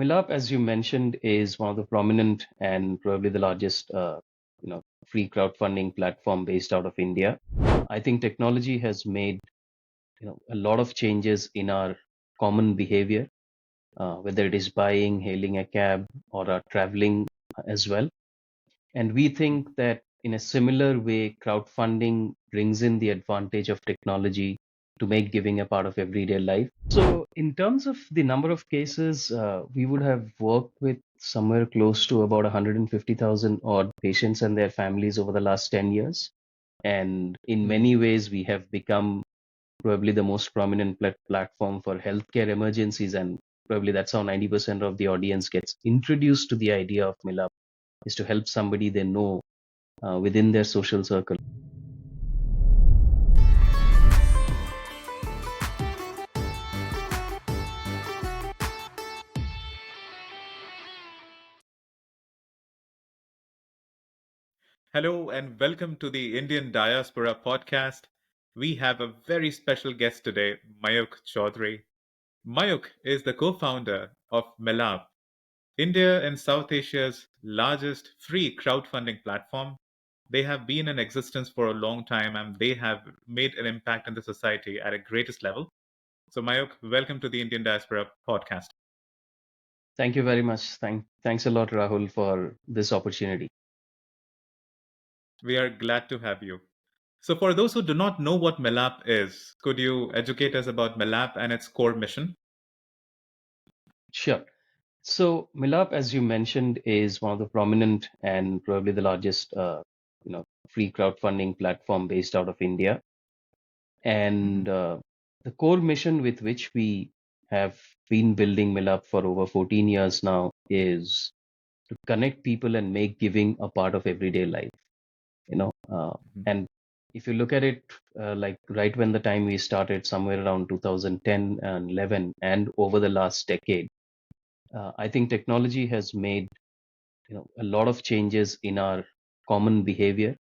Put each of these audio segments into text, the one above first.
Milaap, as you mentioned, is one of the prominent and probably the largest, free crowdfunding platform based out of India. I think technology has made, a lot of changes in our common behavior, whether it is buying, hailing a cab, or traveling as well. And we think that in a similar way, crowdfunding brings in the advantage of technology to make giving a part of everyday life. So, in terms of the number of cases, we would have worked with somewhere close to about 150,000 odd patients and their families over the last 10 years. And in many ways, we have become probably the most prominent platform for healthcare emergencies. And probably that's how 90% of the audience gets introduced to the idea of Milap, is to help somebody they know within their social circle. Hello and welcome to the Indian Diaspora Podcast. We have a very special guest today, Mayukh Choudhury. Mayukh is the co founder of Milaap, India and South Asia's largest free crowdfunding platform. They have been in existence for a long time and they have made an impact in the society at a greatest level. So, Mayukh, welcome to the Indian Diaspora Podcast. Thank you very much. Thanks a lot, Rahul, for this opportunity. We are glad to have you. So, for those who do not know what Milaap is, could you educate us about Milaap and its core mission? Sure. So Milaap, as you mentioned, is one of the prominent and probably the largest, free crowdfunding platform based out of India. And the core mission with which we have been building Milaap for over 14 years now is to connect people and make giving a part of everyday life. And if you look at it, like right when the time we started, somewhere around 2010 and 11, and over the last decade, I think technology has made a lot of changes in our common behavior,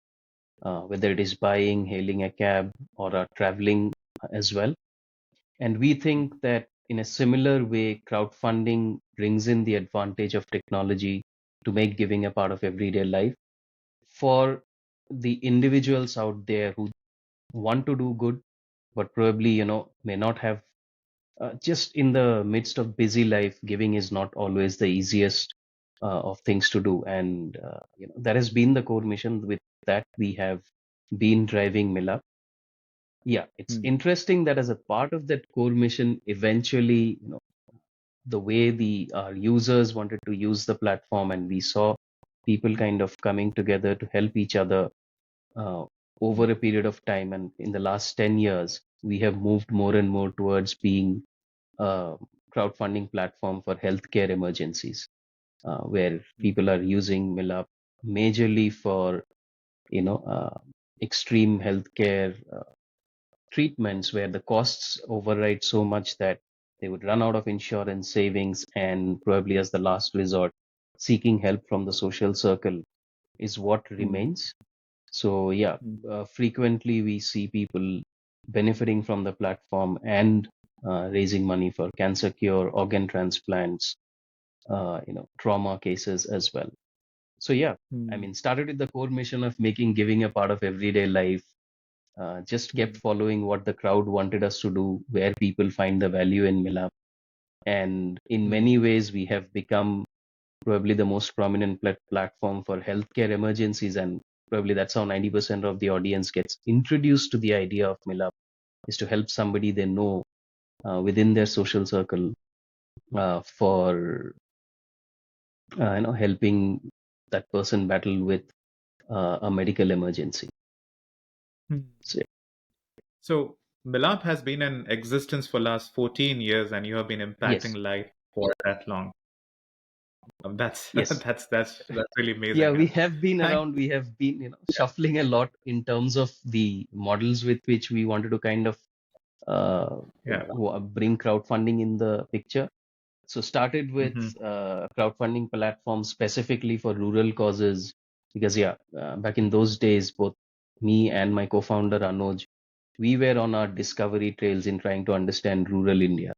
whether it is buying, hailing a cab, or traveling as well. And we think that in a similar way, crowdfunding brings in the advantage of technology to make giving a part of everyday life for the individuals out there who want to do good, but probably, may not have, just in the midst of busy life, giving is not always the easiest of things to do. And, that has been the core mission. With that, we have been driving Milap. Yeah, it's interesting that as a part of that core mission, eventually, the way the users wanted to use the platform, and we saw people kind of coming together to help each other uh, over a period of time. And in the last 10 years, we have moved more and more towards being a crowdfunding platform for healthcare emergencies, where people are using Milap majorly for, you know, uh, extreme healthcare treatments where the costs override so much that they would run out of insurance savings, and probably as the last resort, seeking help from the social circle is what remains. So yeah, frequently we see people benefiting from the platform and raising money for cancer cure, organ transplants, trauma cases as well. So yeah, I mean, started with the core mission of making giving a part of everyday life. Just kept following what the crowd wanted us to do, where people find the value in Milap. And in many ways, we have become probably the most prominent platform for healthcare emergencies. And probably that's how 90% of the audience gets introduced to the idea of Milap, is to help somebody they know within their social circle for helping that person battle with a medical emergency. So, So Milaap has been in existence for last 14 years and you have been yes, impacting life for that long. That's yes. that's really Yeah, amazing. we have been Thank around. We have been, shuffling a lot in terms of the models with which we wanted to kind of yeah. bring crowdfunding in the picture. So started with hmm crowdfunding platforms specifically for rural causes, because yeah, back in those days, both me and my co-founder Anuj, we were on our discovery trails in trying to understand rural India.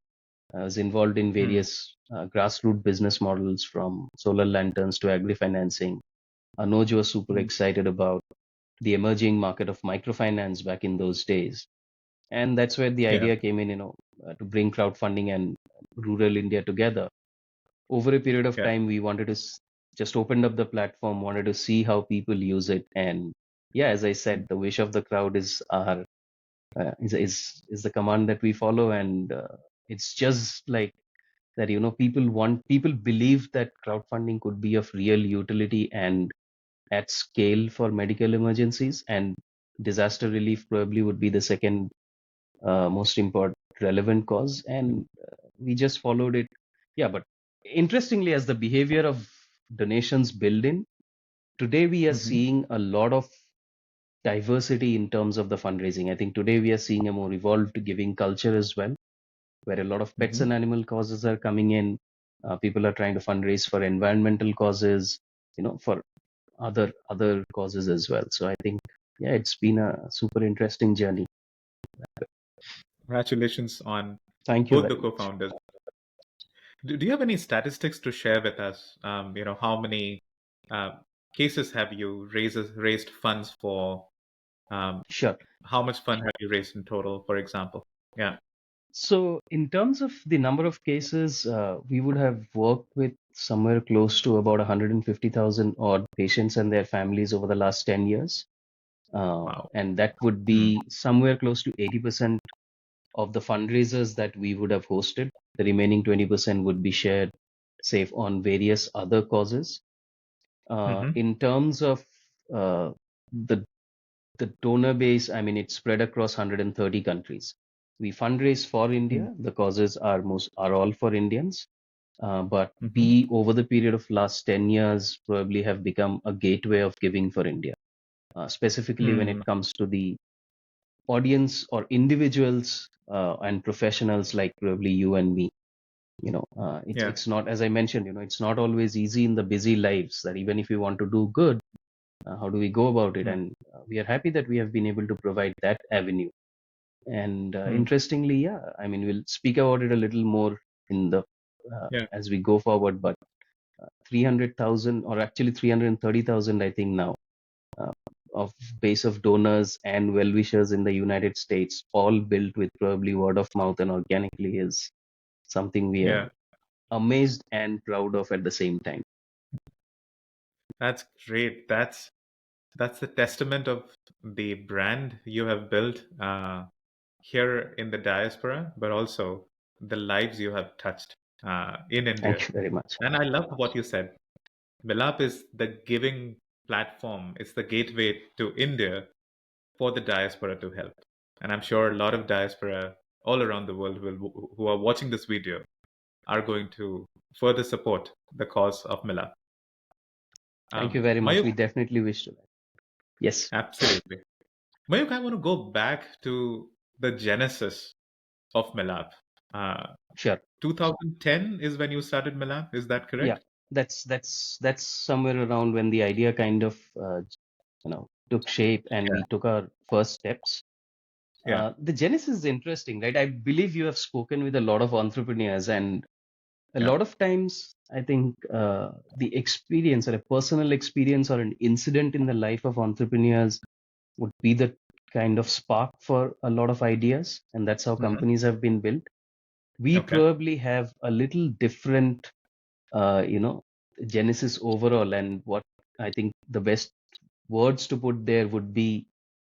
I was involved in Mm. various grassroots business models from solar lanterns to agri-financing. Anuj was super Mm. excited about the emerging market of microfinance back in those days. And that's where the Yeah. idea came in, to bring crowdfunding and rural India together. Over a period of Yeah. time, we wanted to just open up the platform, wanted to see how people use it. And yeah, as I said, the wish of the crowd is our is the command that we follow. And it's just like that, people believe that crowdfunding could be of real utility and at scale for medical emergencies, and disaster relief probably would be the second most important relevant cause, and we just followed it. Yeah, but interestingly, as the behavior of donations build in, today we are Hmm. seeing a lot of diversity in terms of the fundraising. I think today we are seeing a more evolved giving culture as well, where a lot of pets Hmm. and animal causes are coming in. People are trying to fundraise for environmental causes, for other causes as well. So I think, yeah, it's been a super interesting journey. Congratulations on Thank you both the very much. co-founders. Do you have any statistics to share with us? How many uh, cases have you raised funds for? Um, Sure. how much fund have you raised in total, for example? Yeah. So, in terms of the number of cases, we would have worked with somewhere close to about 150,000 odd patients and their families over the last 10 years. Wow. And that would Mm. be somewhere close to 80% of the fundraisers that we would have hosted. The remaining 20% would be shared, say, on various other causes. Mm-hmm. In terms of uh, the the donor base, I mean, it's spread across 130 countries. We fundraise for India. The causes are all for Indians. But Mm-hmm. we, over the period of last 10 years, probably have become a gateway of giving for India, specifically when Mm. it comes to the audience or individuals and professionals like probably you and me. It's Yeah. it's not, as I mentioned, it's not always easy in the busy lives that even if we want to do good, how do we go about it? Mm. And we are happy that we have been able to provide that avenue. And Mm. interestingly, yeah, I mean, we'll speak about it a little more in the Yeah. as we go forward. But 300,000, or actually 330,000, I think now, uh, of base of donors and well-wishers in the United States, all built with probably word of mouth and organically, is something we are Yeah. amazed and proud of at the same time. That's great. That's the testament of the brand you have built here in the diaspora, but also the lives you have touched in India. Thank you very much. And I love what you said. Milaap is the giving platform. It's the gateway to India for the diaspora to help. And I'm sure a lot of diaspora all around the world who are watching this video are going to further support the cause of Milaap. Thank you very much. Mayukh, We definitely wish to. Yes, absolutely. Mayukh, I want to go back to the genesis of Milaap. Uh, sure. 2010 is when you started Milaap, is that Yeah, correct? that's somewhere around when the idea kind of took shape and Yeah. we took our first steps. Yeah. The genesis is interesting, right? I believe you have spoken with a lot of entrepreneurs, and a Yeah. lot of times I think the experience or a personal experience or an incident in the life of entrepreneurs would be the kind of spark for a lot of ideas, and that's how Hmm. companies have been built. We Okay. probably have a little different genesis overall, and what I think the best words to put there would be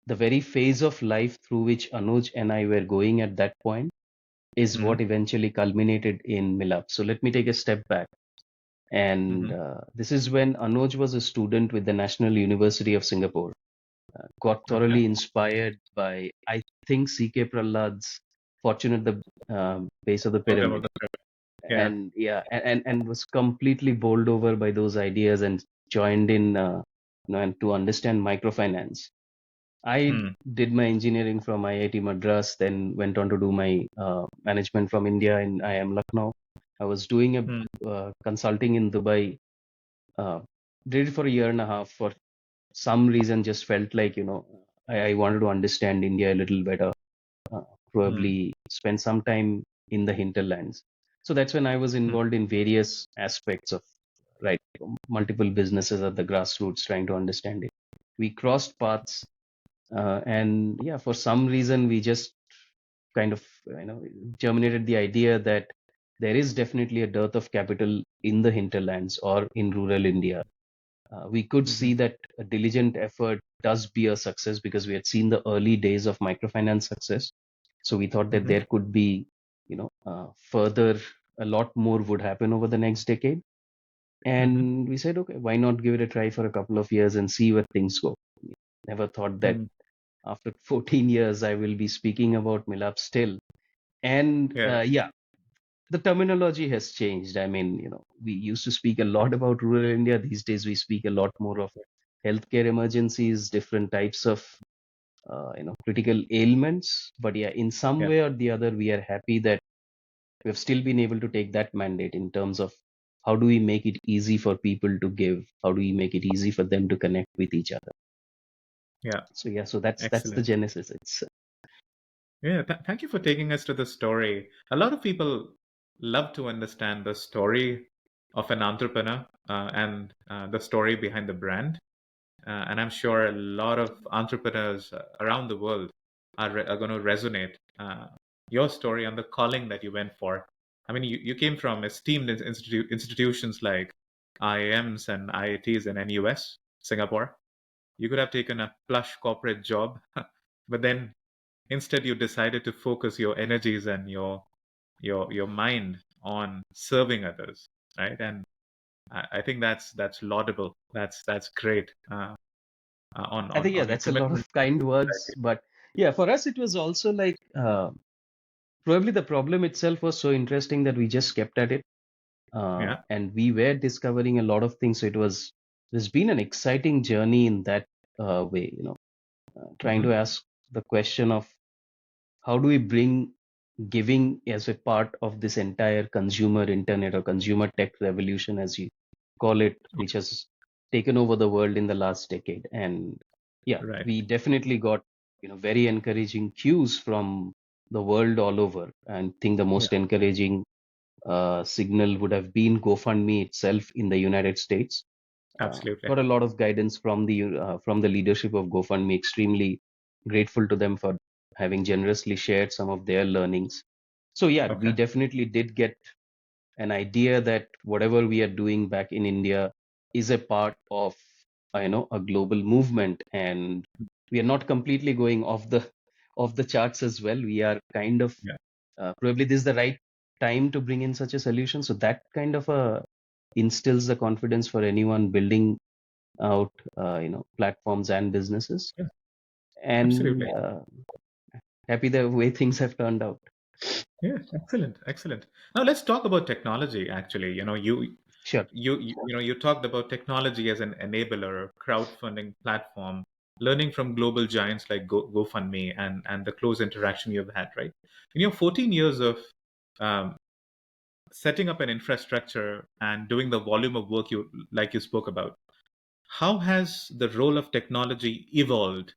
the very phase of life through which Anuj and I were going at that point is Hmm. what eventually culminated in Milaap. So let me take a step back. And Hmm. this is when Anuj was a student with the National University of Singapore, got Okay. thoroughly inspired by, I think, C.K. Prahlad's Fortune at the Base of the Bottom of Pyramid. the pyramid. Yeah. And yeah, and was completely bowled over by those ideas and joined in, and to understand microfinance. I Hmm. did my engineering from IIT Madras, then went on to do my management from India in IIM Lucknow. I was doing Hmm. a consulting in Dubai. Uh, did it for a year and a half. For some reason, just felt like I wanted to understand India a little better. Uh, Hmm. Probably spend some time in the hinterlands. So that's when I was involved in various aspects of, right, multiple businesses at the grassroots trying to understand it. We crossed paths, and yeah, for some reason we just kind of germinated the idea that there is definitely a dearth of capital in the hinterlands or in rural India. We could Mm-hmm. see that a diligent effort does be a success because we had seen the early days of microfinance success. So we thought that Mm-hmm. there could be, further, a lot more would happen over the next decade. Mm-hmm. And we said, okay, why not give it a try for a couple of years and see where things go? Never thought that Mm. after 14 years, I will be speaking about Milap still. And Yeah. yeah, the terminology has changed. I mean, we used to speak a lot about rural India. These days, we speak a lot more of healthcare emergencies, different types of, critical ailments. But yeah, in some Yeah. way or the other, we are happy that we've still been able to take that mandate in terms of how do we make it easy for people to give? How do we make it easy for them to connect with each other? Yeah. So yeah, so that's the Excellent. genesis. It's Yeah. Thank you for taking us to the story. A lot of people love to understand the story of an entrepreneur and the story behind the brand. And I'm sure a lot of entrepreneurs around the world are going to resonate your story and the calling that you went for. I mean, you came from esteemed institutions like IIMs and IITs in NUS, Singapore. You could have taken a plush corporate job, but then instead you decided to focus your energies and your mind on serving others, right? And I think that's laudable. That's great. On I on think yeah, on your that's a lot commitment of kind to words, society. but yeah, for us it was also like probably the problem itself was so interesting that we just kept at it, Yeah. and we were discovering a lot of things. So there's been an exciting journey in that way, trying Hmm. to ask the question of how do we bring giving as a part of this entire consumer internet or consumer tech revolution, as you call it, which has taken over the world in the last decade. And yeah, Right. we definitely got very encouraging cues from the world all over. And I think the Yeah. most encouraging signal would have been GoFundMe itself in the United States. Absolutely. Got a lot of guidance from the leadership of GoFundMe. Extremely grateful to them for having generously shared some of their learnings. So yeah, we Okay. definitely did get an idea that whatever we are doing back in India is a part of a global movement, and we are not completely going off the charts as well. We are kind of Yeah. probably this is the right time to bring in such a solution. So that kind of instills the confidence for anyone building out platforms and businesses. Yeah. And Absolutely. happy the way things have turned out. Yeah. Excellent. Excellent. Now let's talk about technology. Actually, Sure. you talked about technology as an enabler, crowdfunding platform, learning from global giants like GoFundMe, and the close interaction you've had, right? In your 14 years of um, setting up an infrastructure and doing the volume of work you spoke about, how has the role of technology evolved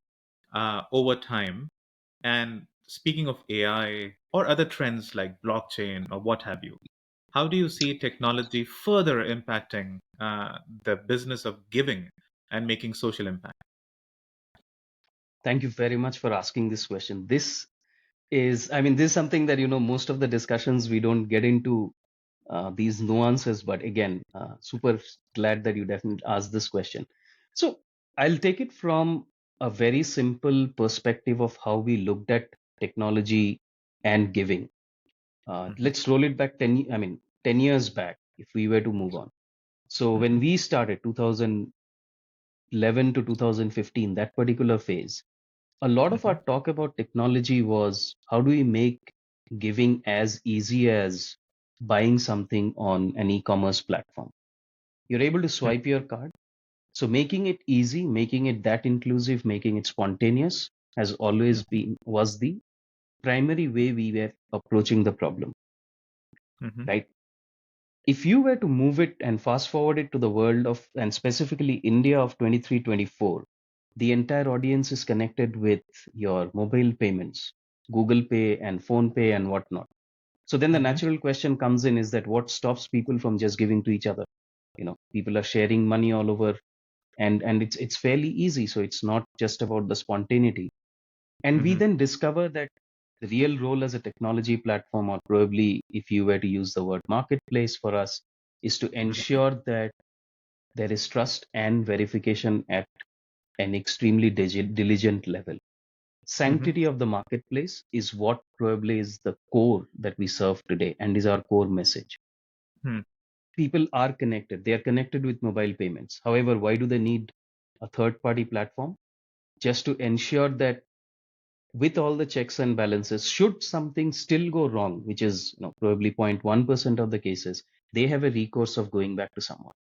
over time? And speaking of AI or other trends like blockchain or what have you, how do you see technology further impacting the business of giving and making social impact? Thank you very much for asking this question. This is something that, most of the discussions we don't get into these nuances, but again, super glad that you definitely asked this question. So I'll take it from a very simple perspective of how we looked at technology and giving. Hmm. Let's roll it back 10 years back, if we were to move on. So when Hmm. we started 2011 to 2015, that particular phase, a lot of Hmm. our talk about technology was how do we make giving as easy as buying something on an e-commerce platform. You're able to Yeah. swipe your card. So making it easy, making it that inclusive, making it spontaneous has always Hmm. been was the primary way we were approaching the problem, Hmm. right? If you were to move it and fast forward it to the world of, and specifically India of 23-24, the entire audience is connected with your mobile payments, Google Pay and Phone Pay and whatnot. So then the Mm-hmm. natural question comes in is that what stops people from just giving to each other? People are sharing money all over, and it's fairly easy. So it's not just about the spontaneity. And we Mm-hmm. then discover that the real role as a technology platform, or probably if you were to use the word marketplace for us, is to ensure that there is trust and verification at an extremely diligent level. Mm-hmm. Sanctity of the marketplace is what probably is the core that we serve today and is our core message. Mm-hmm. People are connected. They are connected with mobile payments. However, why do they need a third party platform? Just to ensure that with all the checks and balances, should something still go wrong, which is probably 0.1% of the cases, they have a recourse of going back to someone.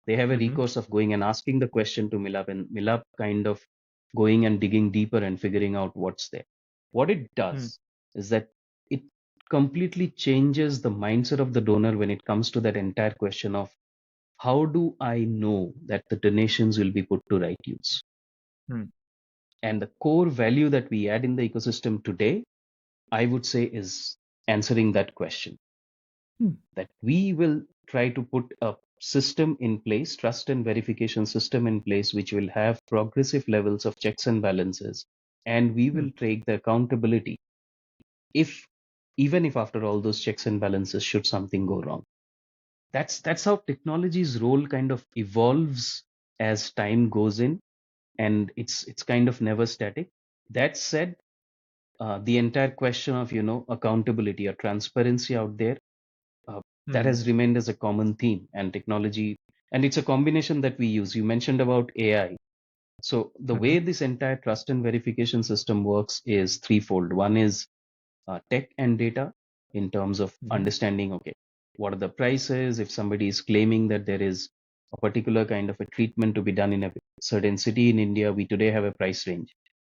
They have a Mm-hmm. recourse of going and asking the question to Milaap, and Milaap kind of going and digging deeper and figuring out what's there. What it does is that it completely changes the mindset of the donor when it comes to that entire question of how do I know that the donations will be put to right use? Mm-hmm. And the core value that we add in the ecosystem today, I would say, is answering that question. That we will try to put a system in place, trust and verification system in place, which will have progressive levels of checks and balances. And we will take the accountability if, even if after all those checks and balances, should something go wrong. That's how technology's role kind of evolves as time goes in, and it's kind of never static. That said, the entire question of accountability or transparency out there, that Mm-hmm. has remained as a common theme, and technology, and it's a combination that we use. You mentioned about AI. So the Mm-hmm. way this entire trust and verification system works is threefold. One is tech and data, in terms of Mm-hmm. understanding, okay, what are the prices? If somebody is claiming that there is a particular kind of a treatment to be done in a certain city in India, we today have a price range,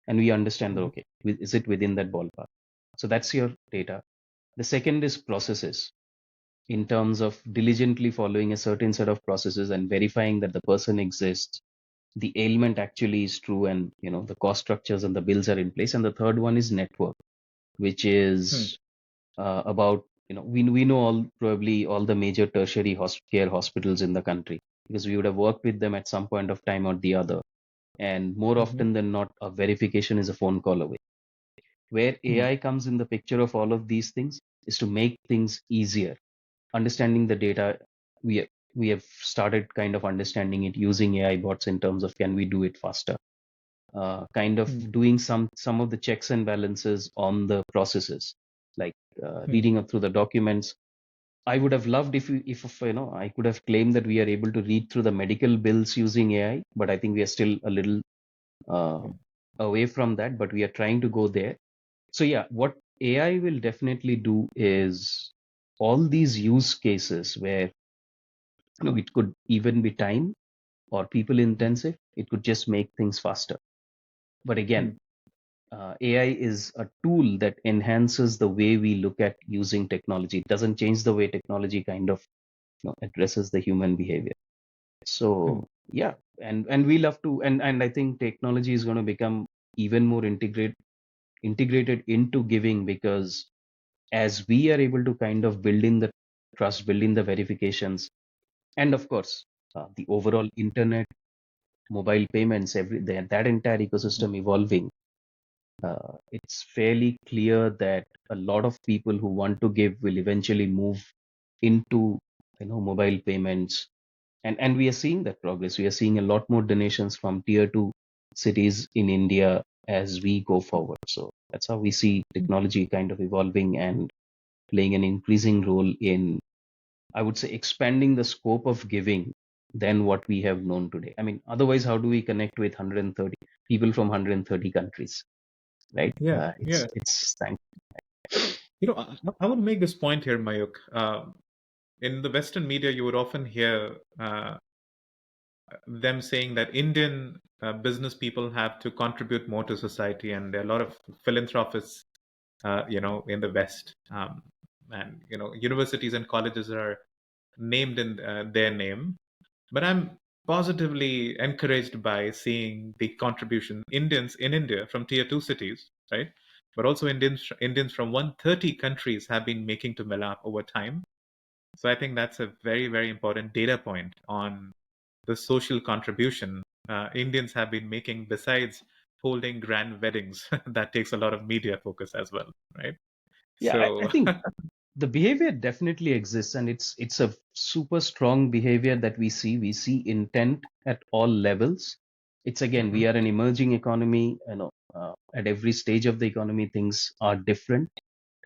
and we understand that, okay, is it within that ballpark? So that's your data. The second is processes, in terms of diligently following a certain set of processes and verifying that the person exists, the ailment actually is true, and the cost structures and the bills are in place. And the third one is network, which is about, we know all, probably all the major tertiary care hospitals in the country, because we would have worked with them at some point of time or the other. And more Mm-hmm. often than not, a verification is a phone call away. Where AI comes in the picture of all of these things is to make things easier. Understanding the data, we have started kind of understanding it using AI bots, in terms of can we do it faster, kind of doing some of the checks and balances on the processes, like reading up through the documents. I would have loved if I could have claimed that we are able to read through the medical bills using AI, but I think we are still a little uh, away from that, but we are trying to go there. So yeah, what AI will definitely do is all these use cases where it could even be time or people intensive, it could just make things faster. But again, AI is a tool that enhances the way we look at using technology. It doesn't change the way technology kind of addresses the human behavior. So yeah, and we love to, and I think technology is going to become even more integrated into giving, because as we are able to kind of build in the trust, build in the verifications, and of course the overall internet, mobile payments, that entire ecosystem evolving, it's fairly clear that a lot of people who want to give will eventually move into mobile payments, and we are seeing that progress. We are seeing a lot more donations from tier 2 cities in India as we go forward. So that's how we see technology kind of evolving and playing an increasing role in, I would say, expanding the scope of giving than what we have known today. I mean, otherwise, how do we connect with 130 people from 130 countries, right? Yeah, yeah. It's thank. I want to make this point here, Mayukh. In the Western media, you would often hear them saying that Indian business people have to contribute more to society, and there are a lot of philanthropists, in the West, and universities and colleges are named in their name. But I'm positively encouraged by seeing the contribution Indians in India from tier two cities, right? but also Indians from 130 countries have been making to Milaap over time. So I think that's a very, very important data point on the social contribution Indians have been making besides holding grand weddings. That takes a lot of media focus as well, right? Yeah, I So, think the behavior definitely exists, and it's a super strong behavior that we see. We see intent at all levels. It's again, mhm, we are an emerging economy. At every stage of the economy, things are different.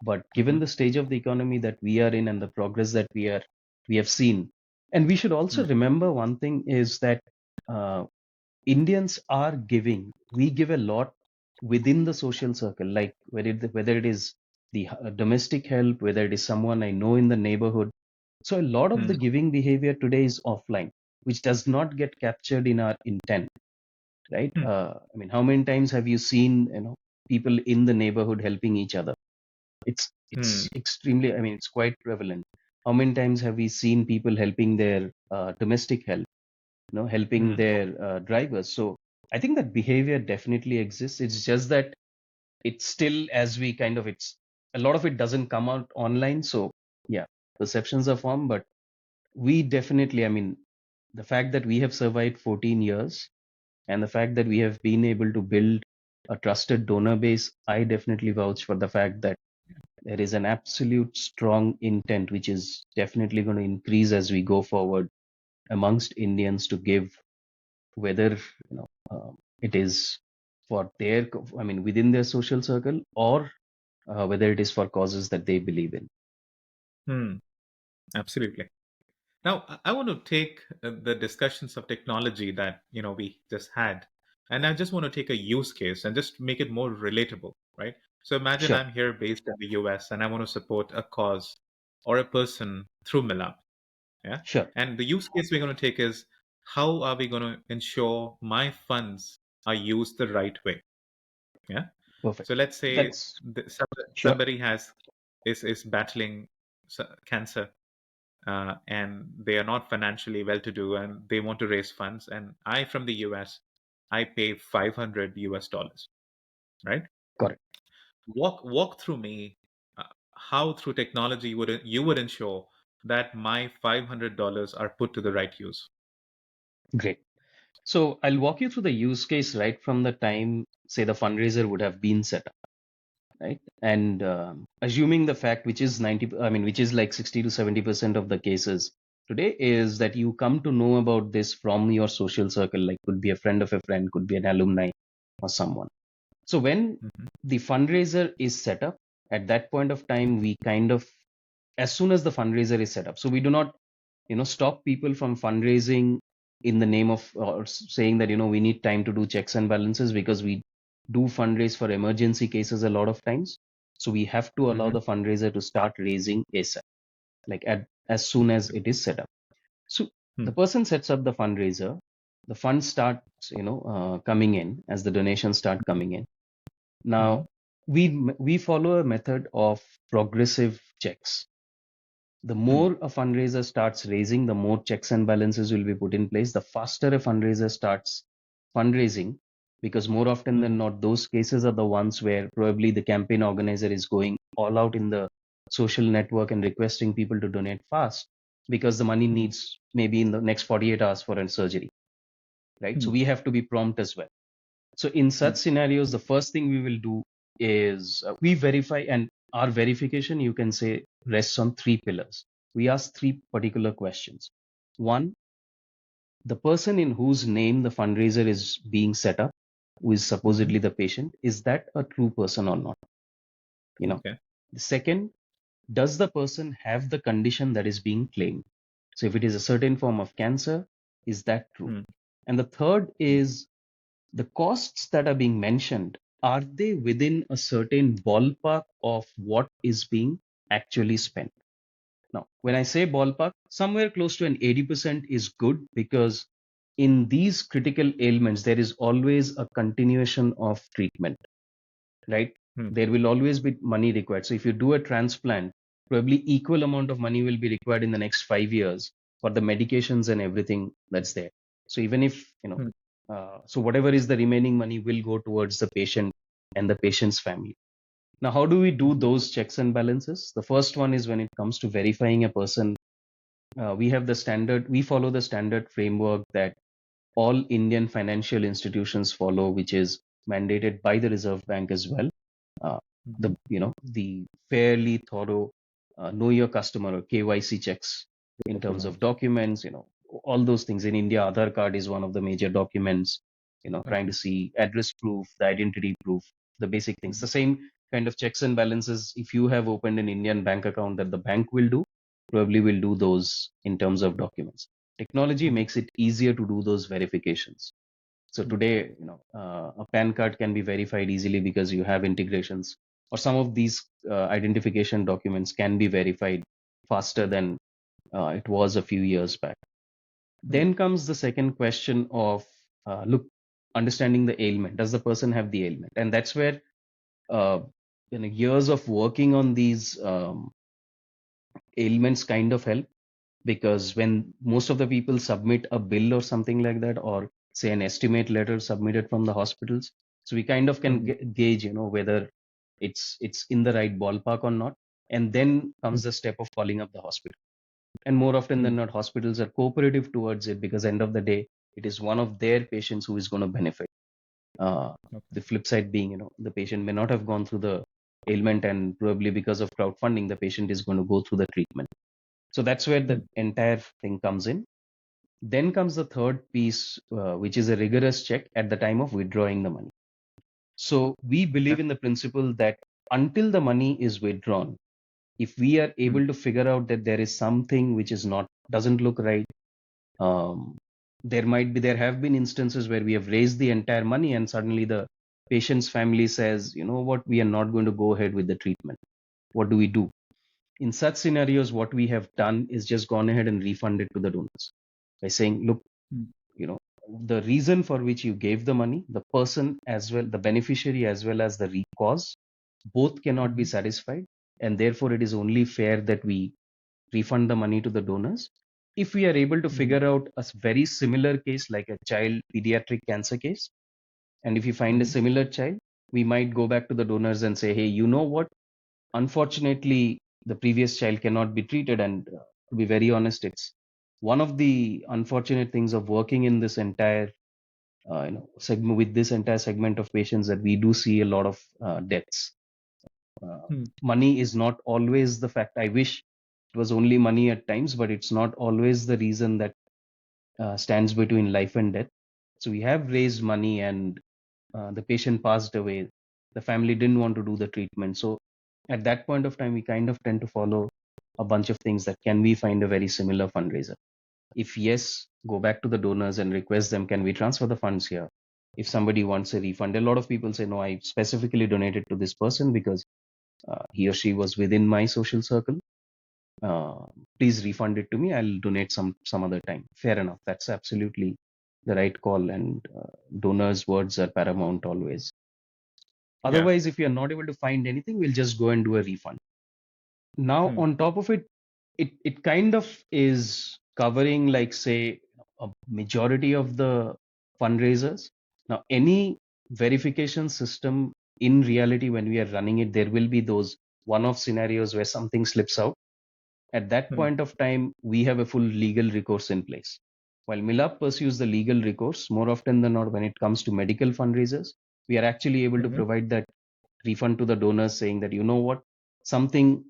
But given mhm, the stage of the economy that we are in and the progress that we have seen, and we should also mm, remember one thing is that uh, Indians are giving. We give a lot within the social circle, like whether it is the domestic help, whether it is someone I know in the neighborhood. So a lot of the mm, giving behavior today is offline, which does not get captured in our intent, right? mm, I mean, how many times have you seen, people in the neighborhood helping each other? mm, It's extremely. I mean, it's quite prevalent. How many times have we seen people helping their domestic help? Helping mm, their drivers. So I think that behavior definitely exists. It's just that it's still as we kind of it's a lot of it doesn't come out online. So yeah, perceptions are formed, but we definitely, I mean, the fact that we have survived 14 years and the fact that we have been able to build a trusted donor base, I definitely vouch for the fact that there is an absolute strong intent, which is definitely going to increase as we go forward amongst Indians to give, whether it is for their, I mean, within their social circle, or whether it is for causes that they believe in. mm. Absolutely. Now, I want to take the discussions of technology that we just had, and I just want to take a use case and just make it more relatable, right? So imagine Sure, I'm here based in the US and I want to support a cause or a person through Milaap, yeah. sure, And the use case we're going to take is how are we going to ensure my funds are used the right way, yeah. perfect. So let's say That's sure. somebody is battling cancer, and they are not financially well to do and they want to raise funds, and I from the US, I pay 500 US dollars, right? Correct. Walk through me, how through technology would you would ensure that my $500 are put to the right use. Great. So I'll walk you through the use case right from the time, say, the fundraiser would have been set up, right? And assuming the fact, which is 90, I mean, which is like 60 to 70% of the cases today, is that you come to know about this from your social circle, like could be a friend of a friend, could be an alumni or someone. So when Mhm, the fundraiser is set up, at that point of time, we kind of, as soon as the fundraiser is set up, so we do not, stop people from fundraising in the name of or saying that, we need time to do checks and balances, because we do fundraise for emergency cases a lot of times. So we have to allow mhm, the fundraiser to start raising ASAP, like as soon as it is set up. So the mhm, person sets up the fundraiser, the funds starts, coming in as the donations start coming in. mhm, Now, we follow a method of progressive checks. The mhm, more a fundraiser starts raising, the more checks and balances will be put in place. The faster a fundraiser starts fundraising, because more often mhm, than not, those cases are the ones where probably the campaign organizer is going all out in the social network and requesting people to donate fast, because the money mhm, needs maybe in the next 48 hours for a surgery, right? So mhm, we have to be prompt as well. So in such mhm, scenarios, the first thing we will do is we verify, and our verification, you can say, rests on three pillars. We ask three particular questions. One, the person in whose name the fundraiser is being set up, who is mhm. supposedly the patient, is that a true person or not? You know. Okay. The second, does the person have the condition that is being claimed? So if it is a certain form of cancer, is that true? Mm, And the third is, the costs that are being mentioned, are they within a certain ballpark of what is being actually spent? Now, when I say ballpark, somewhere close to an 80% is good, because in these critical ailments, there is always a continuation of treatment, right? mm, There will always be money required. So if you do a transplant, probably equal amount of money will be required in the next 5 years for the medications and everything that's there. So even if, mm, so whatever is the remaining money will go towards the patient and the patient's family. Now, how do we do those checks and balances? The first one is when it comes to verifying a person, we follow the standard framework that all Indian financial institutions follow, which is mandated by the Reserve Bank as well. Uh, Mhm. the fairly thorough know your customer or KYC checks in terms of Documents. documents, all those things. In India, Aadhaar card is one of the major documents, trying to Okay. see address proof, the identity proof, the basic things. Mhm. The same kind of checks and balances, if you have opened an Indian bank account that the bank will do, probably will do those in terms of documents. Technology Mhm. makes it easier to do those verifications. So Mhm. today, a PAN card can be verified easily because you have integrations, or some of these identification documents can be verified faster Mhm. than it was a few years back. Mhm. Then comes the second question of look, understanding the ailment. Does the person have the ailment? And that's where uh, years of working on these ailments kind of help, because when most of the people submit a bill or something like that, or say an estimate letter submitted from the hospitals, so we kind of can Mhm. gauge, whether it's in the right ballpark or not. And then Mhm. comes the step of calling up the hospital. And more often than Mhm. not, hospitals are cooperative towards it, because end of the day, it is one of their patients who is going to benefit. uh, Okay. the flip side being, the patient may not have gone through the ailment, and probably because of crowdfunding, the patient is going to go through the treatment. So that's where the Mhm. entire thing comes in. Then comes the third piece, which is a rigorous check at the time of withdrawing the money. So we Okay. believe in the principle that until the money is withdrawn, if we are Mhm. able to figure out that there is something which is not doesn't look right, um, there have been instances where we have raised the entire money and suddenly the patient's family says, you know what, we are not going to go ahead with the treatment. What do we do? In such scenarios, what we have done is just gone ahead and refunded to the donors by saying, look, Mhm. you know the reason for which you gave the money, the person as well, the beneficiary as well as the cause, both cannot be Mhm. satisfied, and therefore it is only fair that we refund the money to the donors. If we are able to Mhm. figure out a very similar case like a child pediatric cancer case, and if you find a Mhm. similar child, we might go back to the donors and say, hey, you know what, unfortunately the previous child cannot be treated. And to be very honest, it's one of the unfortunate things of working in this entire segment, with this entire segment of patients, that we do see a lot of deaths. Mhm. Money is not always the fact. I wish it was only money at times, but it's not always the reason that stands between life and death. So we have raised money, and the patient passed away. The family didn't want to do the treatment. So at that point of time, we kind of tend to follow a bunch of things that can we find a very similar fundraiser. If yes, go back to the donors and request them, can we transfer the funds here? If somebody wants a refund, a lot of people say, no, I specifically donated to this person because he or she was within my social circle. Uh, Please refund it to me. I'll donate some other time. Fair enough. That's absolutely the right call, and donors' words are paramount always. Yeah. Otherwise, if you're not able to find anything, we'll just go and do a refund. Now, Mhm. on top of it, it kind of is covering, like, say, a majority of the fundraisers. Now, any verification system, in reality, when we are running it, there will be those one-off scenarios where something slips out. At that Mhm. point of time, we have a full legal recourse in place. While Milaap pursues the legal recourse, more often than not, when it comes to medical fundraisers, we are actually able to Mhm. provide that refund to the donors, saying that, you know what, something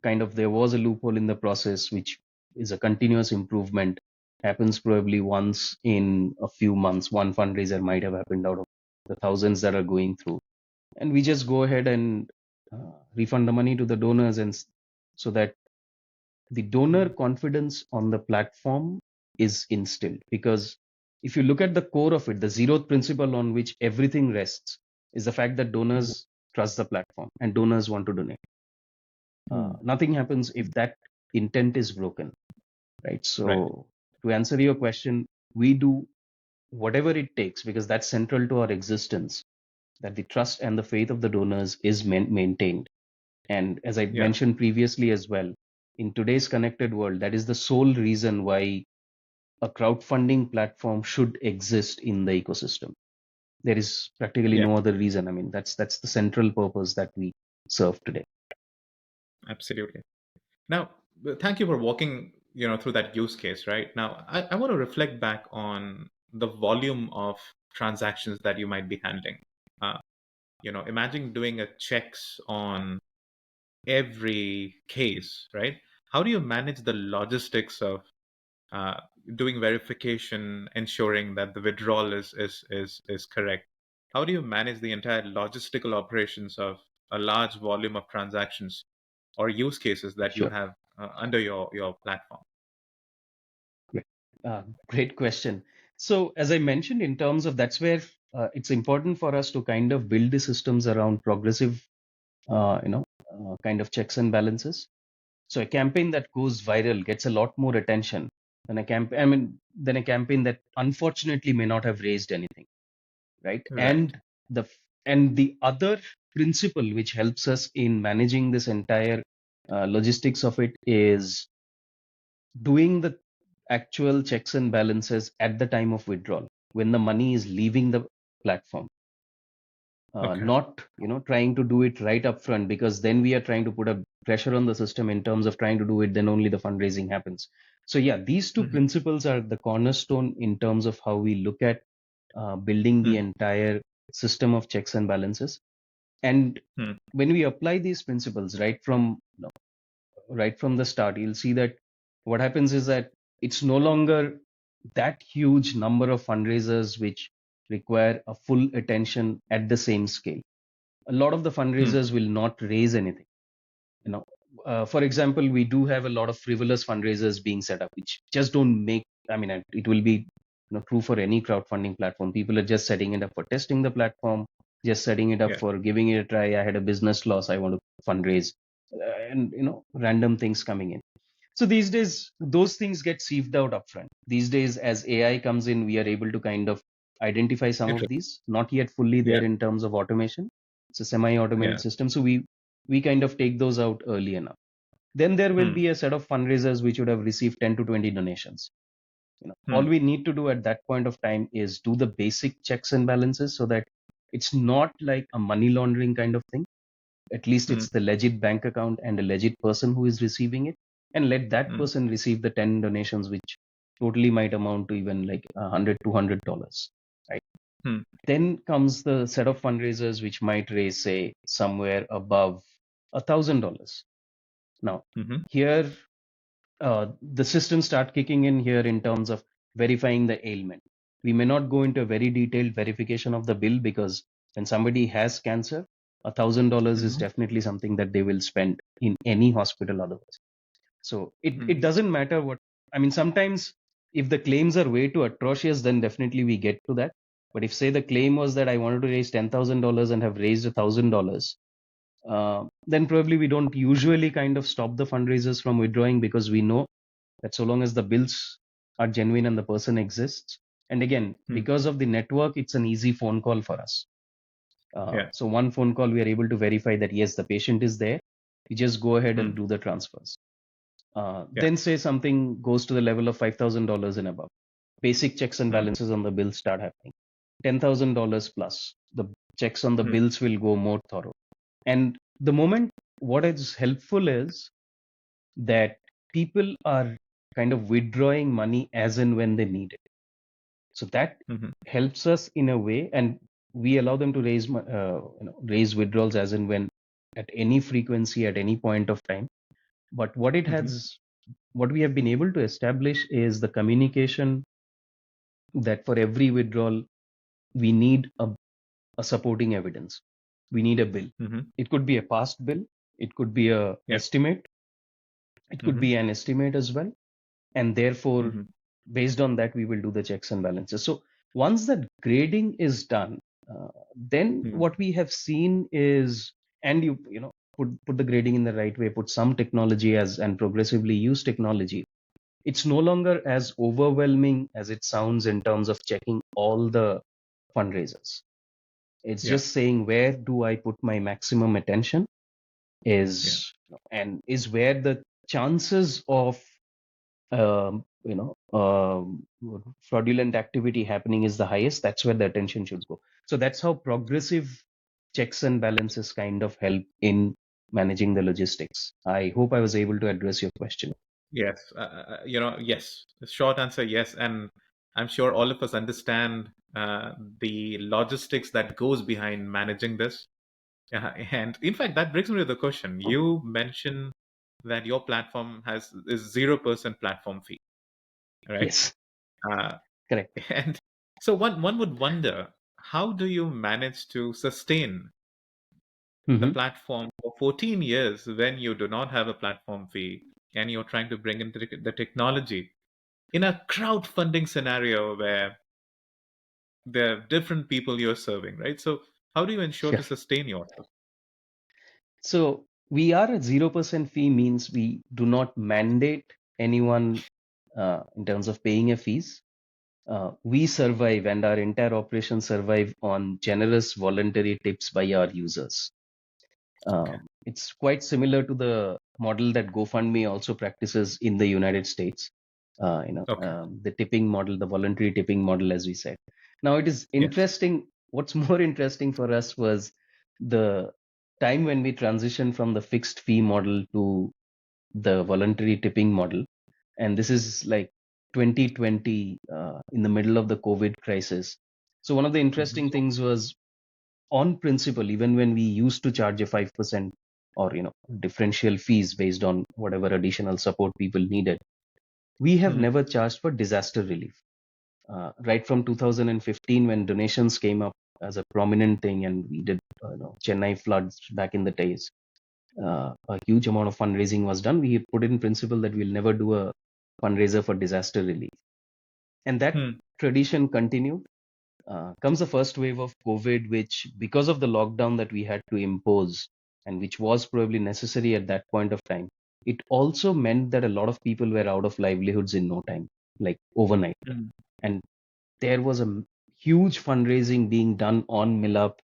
kind of, there was a loophole in the process, which is a continuous improvement, happens probably once in a few months. One fundraiser might have happened out of the thousands that are going through. And we just go ahead and refund the money to the donors, and so that the donor Mhm. confidence on the platform is instilled. Because if you look at the core of it, the zeroth principle on which everything rests is the fact that Mhm. donors trust the platform and donors want to donate. Mhm. Nothing happens if that intent is broken, right? Right. So, to answer your question, we do whatever it takes, because that's central to our existence, that the trust and the faith of the donors is maintained. And as I Yeah. mentioned previously as well, in today's connected world, that is the sole reason why a crowdfunding platform should exist in the ecosystem. There is practically Yeah, no other reason. I mean, that's the central purpose that we serve today. absolutely. Now, thank you for walking, through that use case, right? Now, I want to reflect back on the volume of transactions that you might be handling. Uh, imagine doing a checks on every case, right? How do you manage the logistics of uh, doing verification, ensuring that the withdrawal is correct? How do you manage the entire logistical operations of a large volume of transactions or use cases that you Sure. have under your platform? Great. Great question. So, as I mentioned, in terms of that's where it's important for us to kind of build the systems around progressive, kind of checks and balances. So, a campaign that goes viral gets a lot more attention than a campaign. I mean, than a campaign that unfortunately may not have raised anything, right? Right. The and the other principle which helps us in managing this entire logistics of it is doing the actual checks and balances at the time of withdrawal when the money is leaving the platform, Okay. not trying to do it right up front, because then we are trying to put a pressure on the system in terms of trying to do it, then only the fundraising happens. So yeah, these two Hmm. principles are the cornerstone in terms of how we look at building the Hmm. entire system of checks and balances. And Hmm. when we apply these principles right from the start, you'll see that what happens is that it's no longer that huge number of fundraisers which require a full attention at the same scale. A lot of the Hmm. fundraisers will not raise anything. You know, for example, we do have a lot of frivolous fundraisers being set up, which just don't make. I mean, it will be true for any crowdfunding platform. People are just setting it up for testing the platform, just setting it up Yeah. for giving it a try. I had a business loss, I want to fundraise, and random things coming in. So these days, those things get sieved out upfront. These days, as AI comes in, we are able to kind of identify some of Interesting. these, not yet fully Yeah. there in terms of automation. It's a semi-automated Yeah. system. So we kind of take those out early enough. Then there will Hmm. be a set of fundraisers which would have received 10 to 20 donations. All Hmm. we need to do at that point of time is do the basic checks and balances so that it's not like a money laundering kind of thing. At least Hmm. it's the legit bank account and a legit person who is receiving it, and let that Hmm. person receive the 10 donations, which totally might amount to even like $100, $200, right? Hmm. Then comes the set of fundraisers which might raise, say, somewhere above $1,000. Now, Hmm. here the systems start kicking in here in terms of verifying the ailment. We may not go into a very detailed verification of the bill, because when somebody has cancer, $1,000 is Hmm. definitely something that they will spend in any hospital otherwise. So Hmm. it doesn't matter what, I mean, sometimes if the claims are way too atrocious, then definitely we get to that. But if, say, the claim was that I wanted to raise $10,000 and have raised $1,000, then probably we don't usually kind of stop the fundraisers from withdrawing, because we know that so long as the bills are genuine and the person exists, and again, Hmm. because of the network, it's an easy phone call for us. Yeah. So one phone call, we are able to verify that yes, the patient is there. We just go ahead Hmm. and do the transfers. Yeah. Then, say, something goes to the level of $5,000 and above, basic checks and Hmm. balances on the bills start happening. $10,000 plus, the checks on the Hmm. bills will go more thorough. And the moment, what is helpful is that people are kind of withdrawing money as and when they need it. So that Hmm. helps us in a way, and we allow them to raise withdrawals as and when, at any frequency, at any point of time. But Hmm. what we have been able to establish is the communication that for every withdrawal we need a supporting evidence. We need a bill. Hmm. It could be a past bill. It could be a Yeah. estimate. It could Hmm. be an estimate as well. And therefore, Hmm. based on that, we will do the checks and balances. So once that grading is done, then Hmm. what we have seen is, and put the grading in the right way, put some technology as and progressively use technology. It's no longer as overwhelming as it sounds in terms of checking all the fundraisers. It's Yeah. just saying, where do I put my maximum attention, Yeah. is where the chances of fraudulent activity happening is the highest. That's where the attention should go. So that's how progressive checks and balances kind of help in managing the logistics. I hope I was able to address your question. Yes, yes. The short answer, yes, and I'm sure all of us understand the logistics that goes behind managing this. And in fact, that brings me to the question. You mentioned that your platform has is 0% platform fee, right? Yes, Uh, correct. and so one would wonder, how do you manage to sustain the Hmm. platform for 14 years when you do not have a platform fee and you're trying to bring in the technology in a crowdfunding scenario where there are different people you're serving, right? So how do you ensure Sure. to sustain yourself? So we are at 0% fee means we do not mandate anyone in terms of paying a fees. We survive and our entire operation survive on generous voluntary tips by our users. Okay. It's quite similar to the model that GoFundMe also practices in the United States. Okay. The tipping model, the voluntary tipping model, as we said. Now, it is Yes. interesting. What's more interesting for us was the time when we transitioned from the fixed fee model to the voluntary tipping model. And this is like 2020, in the middle of the COVID crisis. So one of the Hmm. interesting things was, on principle, even when we used to charge a 5% or differential fees based on whatever additional support people needed, we have Hmm. never charged for disaster relief. Right from 2015, when donations came up as a prominent thing, and we did Chennai floods back in the days, a huge amount of fundraising was done. We put in principle that we'll never do a fundraiser for disaster relief, and that Hmm. tradition continued. Comes the first wave of COVID, which, because of the lockdown that we had to impose, and which was probably necessary at that point of time, it also meant that a lot of people were out of livelihoods in no time, like overnight. Hmm. And there was a huge fundraising being done on Milaap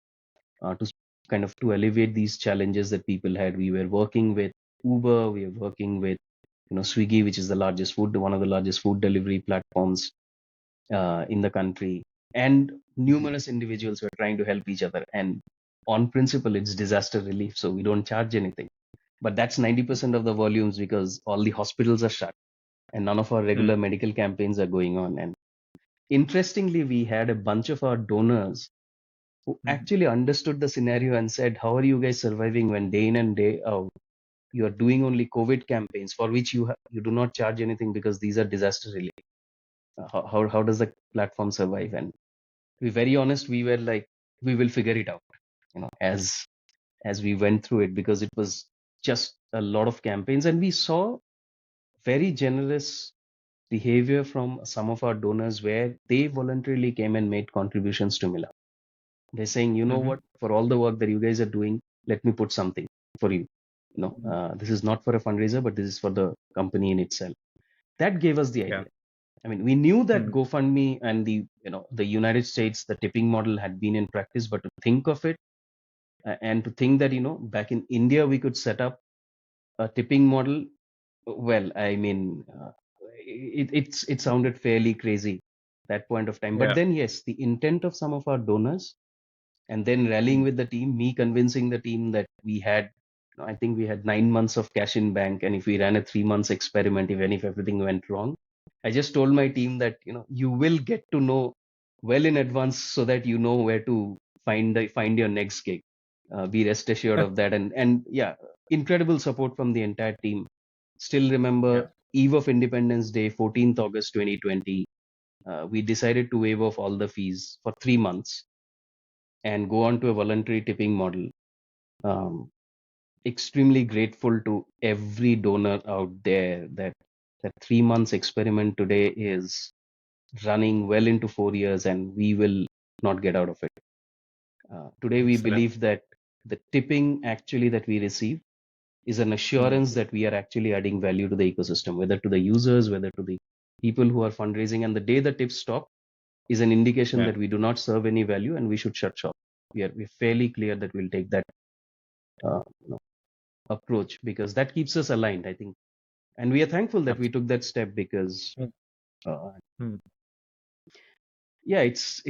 to kind of to alleviate these challenges that people had. We were working with Uber, we were working with Swiggy, which is the largest food, one of the largest food delivery platforms in the country, and numerous individuals were trying to help each other. And on principle, it's disaster relief, so we don't charge anything. But that's 90% of the volumes, because all the hospitals are shut and none of our Hmm. regular medical campaigns are going on. And interestingly, we had a bunch of our donors who Hmm. actually understood the scenario and said, "How are you guys surviving when day in and day out you are doing only COVID campaigns for which you do not charge anything because these are disaster relief? How does the platform survive?" And to be very honest, we were like, we will figure it out, as we went through it, because it was just a lot of campaigns, and we saw very generous behavior from some of our donors where they voluntarily came and made contributions to Mila. They're saying, you know Hmm. what, for all the work that you guys are doing, let me put something for you. This is not for a fundraiser, but this is for the company in itself. That gave us the Yeah. idea. I mean, we knew that Hmm. GoFundMe and the United States, the tipping model had been in practice, but to think of it, and to think that back in India we could set up a tipping model, well, I mean, it sounded fairly crazy that point of time. But Yeah. then yes, the intent of some of our donors, and then rallying Hmm. with the team, me convincing the team that we had, I think we had 9 months of cash in bank, and if we ran a 3 months experiment, even if everything went wrong, I just told my team that you will get to know well in advance so that you know where to find your next gig. Be rest assured of that, and yeah, incredible support from the entire team. Still Yeah. remember eve of Independence Day, 14th August 2020. We decided to waive off all the fees for 3 months and go on to a voluntary tipping model. Um, Extremely grateful to every donor out there that 3 months experiment today is running well into 4 years, and we will not get out of it. Today, we Excellent. believe that the tipping actually that we receive is an Hmm. assurance that we are actually adding value to the ecosystem, whether to the users, whether to the people who are fundraising. And the day the tips stop is an indication Yeah. that we do not serve any value and we should shut shop. We're fairly clear that we'll take that uh, you know, approach, because that keeps us aligned, I think. And we are thankful that we took that step, because Absolutely. uh, Yeah, it's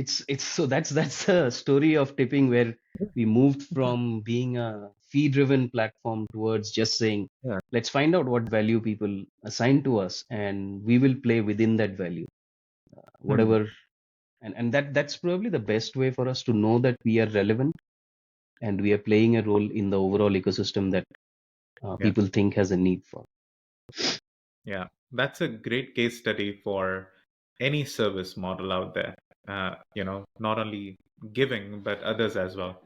so that's a story of tipping where we moved from being a fee-driven platform towards just saying, Yeah. let's find out what value people assign to us, and we will play within that value, Hmm. whatever. And that's probably the best way for us to know that we are relevant and we are playing a role in the overall ecosystem that Yeah. people think has a need for. Yeah. That's a great case study for any service model out there. Not only giving, but others as well.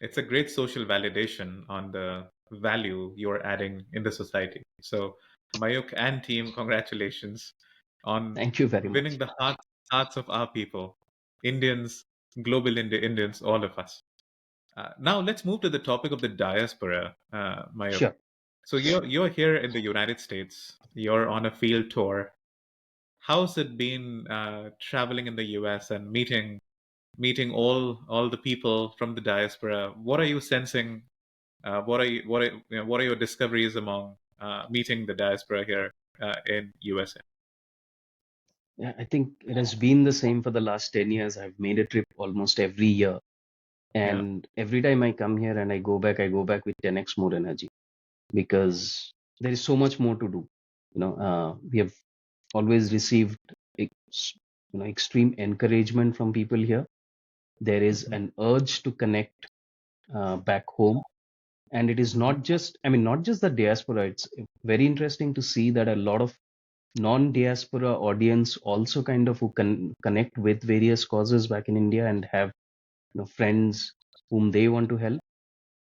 It's a great social validation on the value you're adding in the society. So, Mayukh and team, congratulations on Thank you very winning much. the hearts of our people, Indians, global Indians, all of us. Now let's move to the topic of the diaspora, Mayukh. Sure. So you're here in the United States. You're on a field tour. How's it been traveling in the U.S. and meeting all the people from the diaspora? What are you sensing? What are your discoveries among meeting the diaspora here in USA? Yeah, I think it has been the same for the last 10 years. I've made a trip almost every year. Yeah. And every time I come here and I go back with 10x more energy because there is so much more to do. We have always received extreme encouragement from people here. There is Mhm. an urge to connect back home. And it is Mhm. not just the diaspora. It's very interesting to see that a lot of non-diaspora audience also kind of who can connect with various causes back in India and have friends whom they want to help.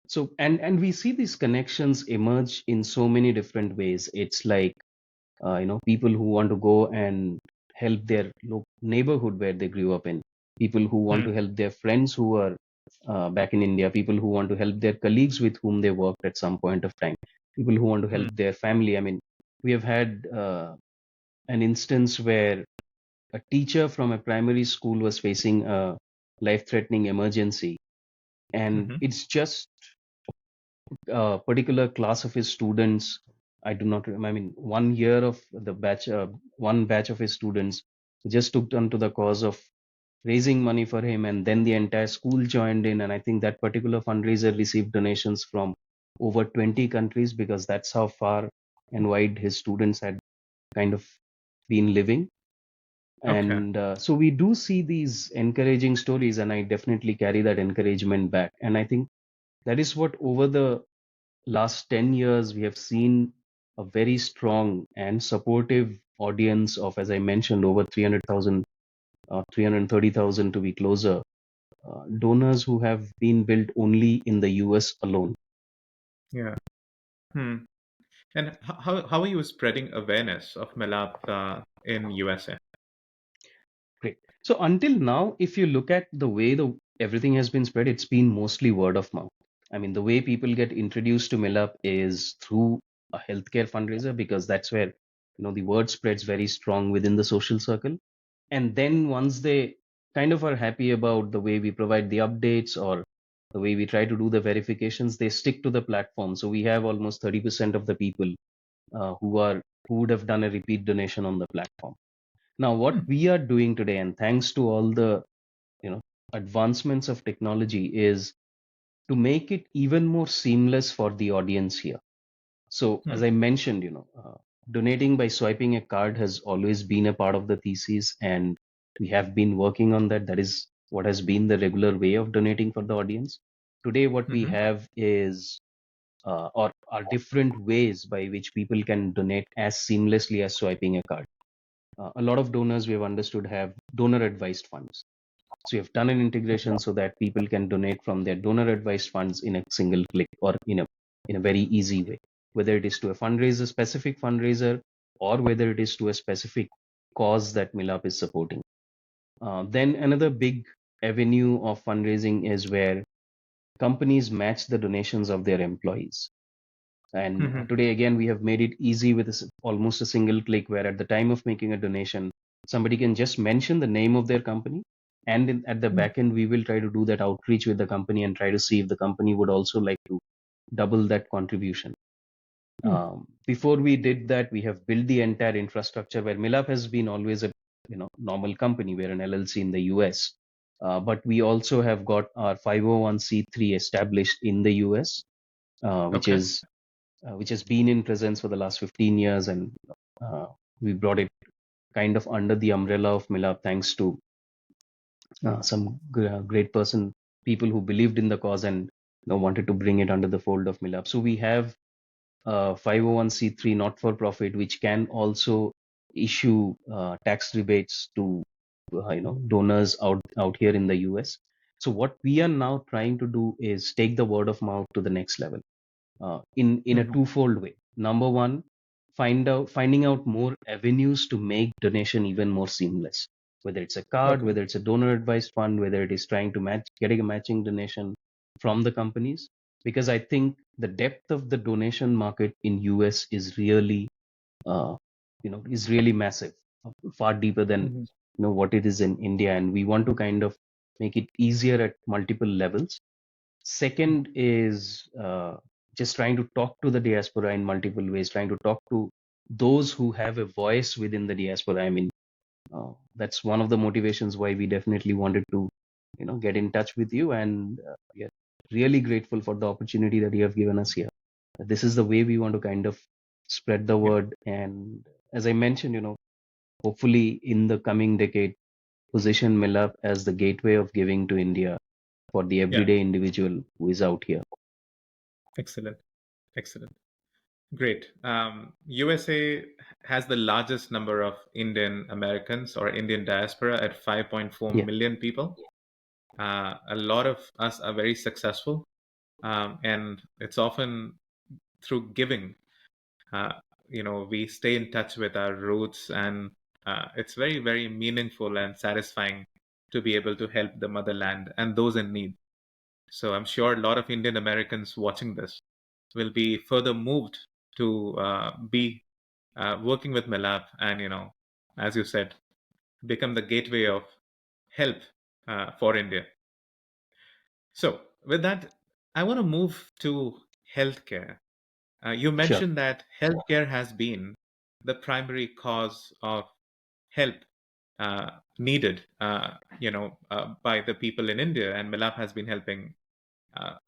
So and we see these connections emerge in so many different ways. It's like people who want to go and help their neighborhood where they grew up in, people who want Hmm. to help their friends who are back in India, people who want to help their colleagues with whom they worked at some point of time, people who want to Hmm. help their family. I mean, we have had an instance where a teacher from a primary school was facing a life-threatening emergency, and Mhm. it's just a particular class of his students. I do not remember. I mean, one year of the batch, one batch of his students just took on to the cause of raising money for him, and then the entire school joined in. And I think that particular fundraiser received donations from over 20 countries because that's how far and wide his students had kind of been living. Okay. And so we do see these encouraging stories, and I definitely carry that encouragement back. And I think that is what over the last 10 years we have seen a very strong and supportive audience of, as I mentioned, over 300,000, 330,000 to be closer, donors who have been built only in the US alone. Yeah. Hmm. And how are you spreading awareness of Milaap in USA? Great. So until now, if you look at the way the everything has been spread, it's been mostly word of mouth. I mean, the way people get introduced to Milaap is through a healthcare fundraiser because that's where the word spreads very strong within the social circle. And then once they kind of are happy about the way we provide the updates or the way we try to do the verifications, they stick to the platform. So we have almost 30% of the people who would have done a repeat donation on the platform. Now, what Hmm. we are doing today, and thanks to all the you know advancements of technology, is to make it even more seamless for the audience here. So, as Hmm. I mentioned, donating by swiping a card has always been a part of the thesis, and we have been working on that. That is what has been the regular way of donating for the audience. Today, what we Mhm. have is or are different ways by which people can donate as seamlessly as swiping a card. A lot of donors we have understood have donor advised funds. So we have done an integration so that people can donate from their donor advised funds in a single click or in a very easy way, whether it is to a fundraiser, specific fundraiser, or whether it is to a specific cause that Milap is supporting. Then another big avenue of fundraising is where companies match the donations of their employees. And Mhm. today, again, we have made it easy with almost a single click where at the time of making a donation, somebody can just mention the name of their company. And at the Hmm. back end, we will try to do that outreach with the company and try to see if the company would also like to double that contribution. Hmm. Before we did that, we have built the entire infrastructure where Milap has been always a normal company. We're an LLC in the US, but we also have got our 501(c)(3) established in the US, which Okay. is which has been in presence for the last 15 years, and uh, we brought it kind of under the umbrella of Milaap, thanks to some great people who believed in the cause and wanted to bring it under the fold of Milaap. So we have 501(c)(3) not-for-profit, which can also issue tax rebates to donors out here in the US. So what we are now trying to do is take the word of mouth to the next level, in a Mhm. twofold way. Number one, finding out more avenues to make donation even more seamless. Whether it's a card, Okay. whether it's a donor advised fund, whether it is trying to getting a matching donation from the companies, because I think the depth of the donation market in US is really, is really massive, far deeper than Mhm. what it is in India, and we want to kind of make it easier at multiple levels. Second is just trying to talk to the diaspora in multiple ways, trying to talk to those who have a voice within the diaspora. I mean, that's one of the motivations why we definitely wanted to, get in touch with you, and we are really grateful for the opportunity that you have given us here. This is the way we want to kind of spread the Yeah. word, and as I mentioned, hopefully in the coming decade, position Milaap as the gateway of giving to India for the Yeah. everyday individual who is out here. Excellent. Excellent. Great. USA has the largest number of Indian Americans or Indian diaspora at 5.4 Yeah, million people. A lot of us are very successful, and it's often through giving. Uh, we stay in touch with our roots, and it's very, very meaningful and satisfying to be able to help the motherland and those in need. So I'm sure a lot of Indian Americans watching this will be further moved to be working with Milaap and, as you said, become the gateway of help for India. So with that, I want to move to healthcare. You sure. mentioned that healthcare has been the primary cause of help needed, by the people in India, and Milaap has been helping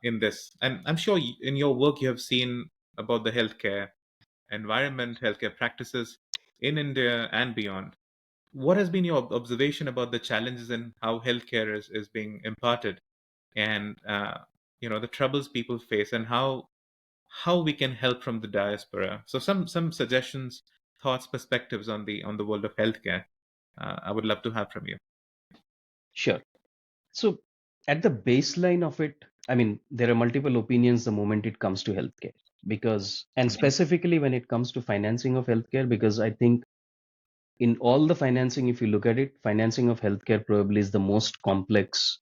in this. And I'm sure in your work you have seen about the healthcare environment, healthcare practices in India and beyond. What has been your observation about the challenges in how healthcare is being imparted, and the troubles people face, and how we can help from the diaspora? So some suggestions, thoughts, perspectives on the world of healthcare. I would love to have from you. Sure. So, at the baseline of it, I mean, there are multiple opinions the moment it comes to healthcare, because, and Mhm. specifically when it comes to financing of healthcare, because I think in all the financing, if you look at it, financing of healthcare probably is the most complex,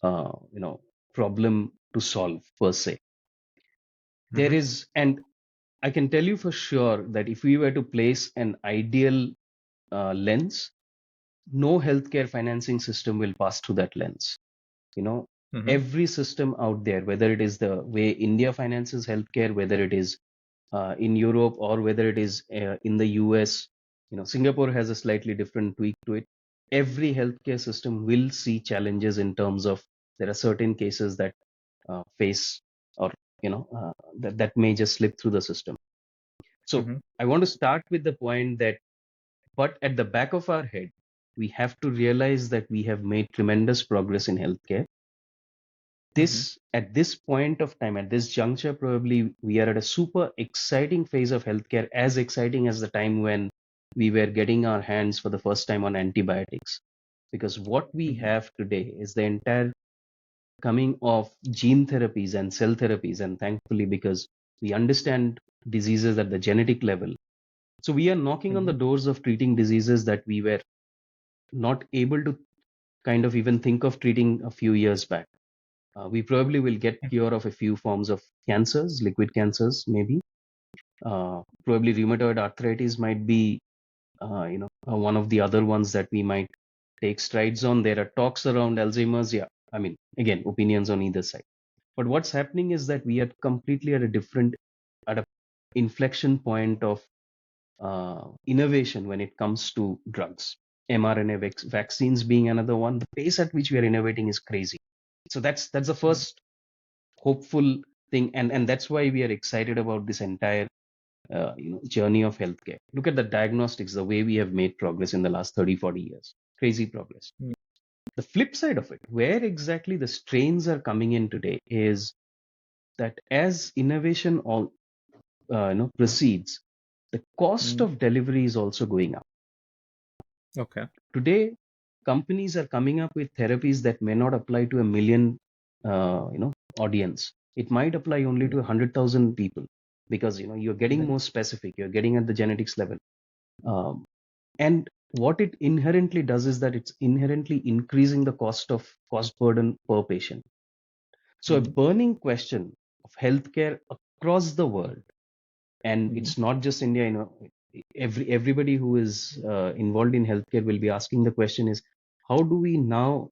uh, you know, problem to solve per se. There Mhm. is, and I can tell you for sure that if we were to place an ideal lens, no healthcare financing system will pass through that lens. you know Mhm. every system out there, whether it is the way India finances healthcare, whether it is in Europe, or whether it is in the US, Singapore has a slightly different tweak to it. Every healthcare system will see challenges in terms of there are certain cases that face, or that may just slip through the system. So Mhm. I want to start with the point that, but at the back of our head, we have to realize that we have made tremendous progress in healthcare. Mhm. This At this point of time, at this juncture, probably we are at a super exciting phase of healthcare, as exciting as the time when we were getting our hands for the first time on antibiotics. Because what we Mhm. have today is the entire coming of gene therapies and cell therapies, and thankfully, because we understand diseases at the genetic level, so we are knocking on the Mhm. doors of treating diseases that we were not able to kind of even think of treating a few years back. We probably will get cure of a few forms of cancers, liquid cancers, maybe. Probably rheumatoid arthritis might be, one of the other ones that we might take strides on. There are talks around Alzheimer's. Yeah, I mean, again, opinions on either side. But what's happening is that we are completely at a inflection point of innovation when it comes to drugs. mRNA vaccines being another one. The pace at which we are innovating is crazy. So that's the Mm. first hopeful thing, and that's why we are excited about this entire journey of healthcare. Look at the diagnostics, the way we have made progress in the last 30, 40 years. Crazy progress. Mm. The flip side of it, where exactly the strains are coming in today, is that as innovation all proceeds, the cost Mm. of delivery is also going up. Okay. Today, companies are coming up with therapies that may not apply to a million, audience. It might apply only to 100,000 people because you're getting Mm. more specific. You're getting at the genetics level, and what it inherently does is that it's inherently increasing the cost burden per patient. So a Mm. burning question of healthcare across the world, and Mm. it's not just India. Everybody who is involved in healthcare will be asking the question: is how do we now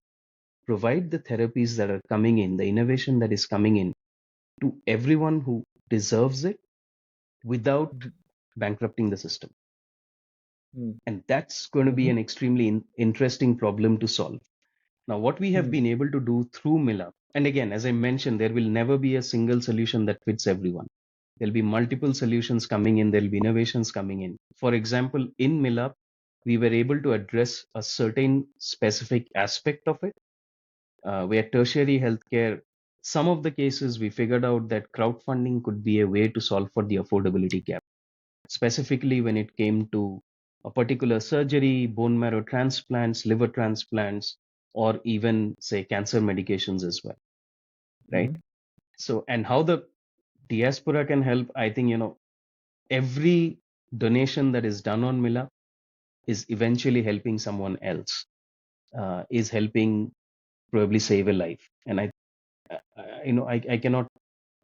provide the therapies that are coming in, the innovation that is coming in, to everyone who deserves it without Mm. bankrupting the system? Mm. And that's going to be Mhm. an extremely interesting problem to solve. Now, what we have Mm. been able to do through Milaap, and again, as I mentioned, there will never be a single solution that fits everyone. There'll be multiple solutions coming in, there'll be innovations coming in. For example, in Milaap, we were able to address a certain specific aspect of it, where tertiary healthcare, some of the cases we figured out that crowdfunding could be a way to solve for the affordability gap, specifically when it came to a particular surgery, bone marrow transplants, liver transplants, or even say cancer medications as well, right? Mhm. So, and how the diaspora can help, I think, every donation that is done on Mila is eventually helping someone else, is helping probably save a life. And I cannot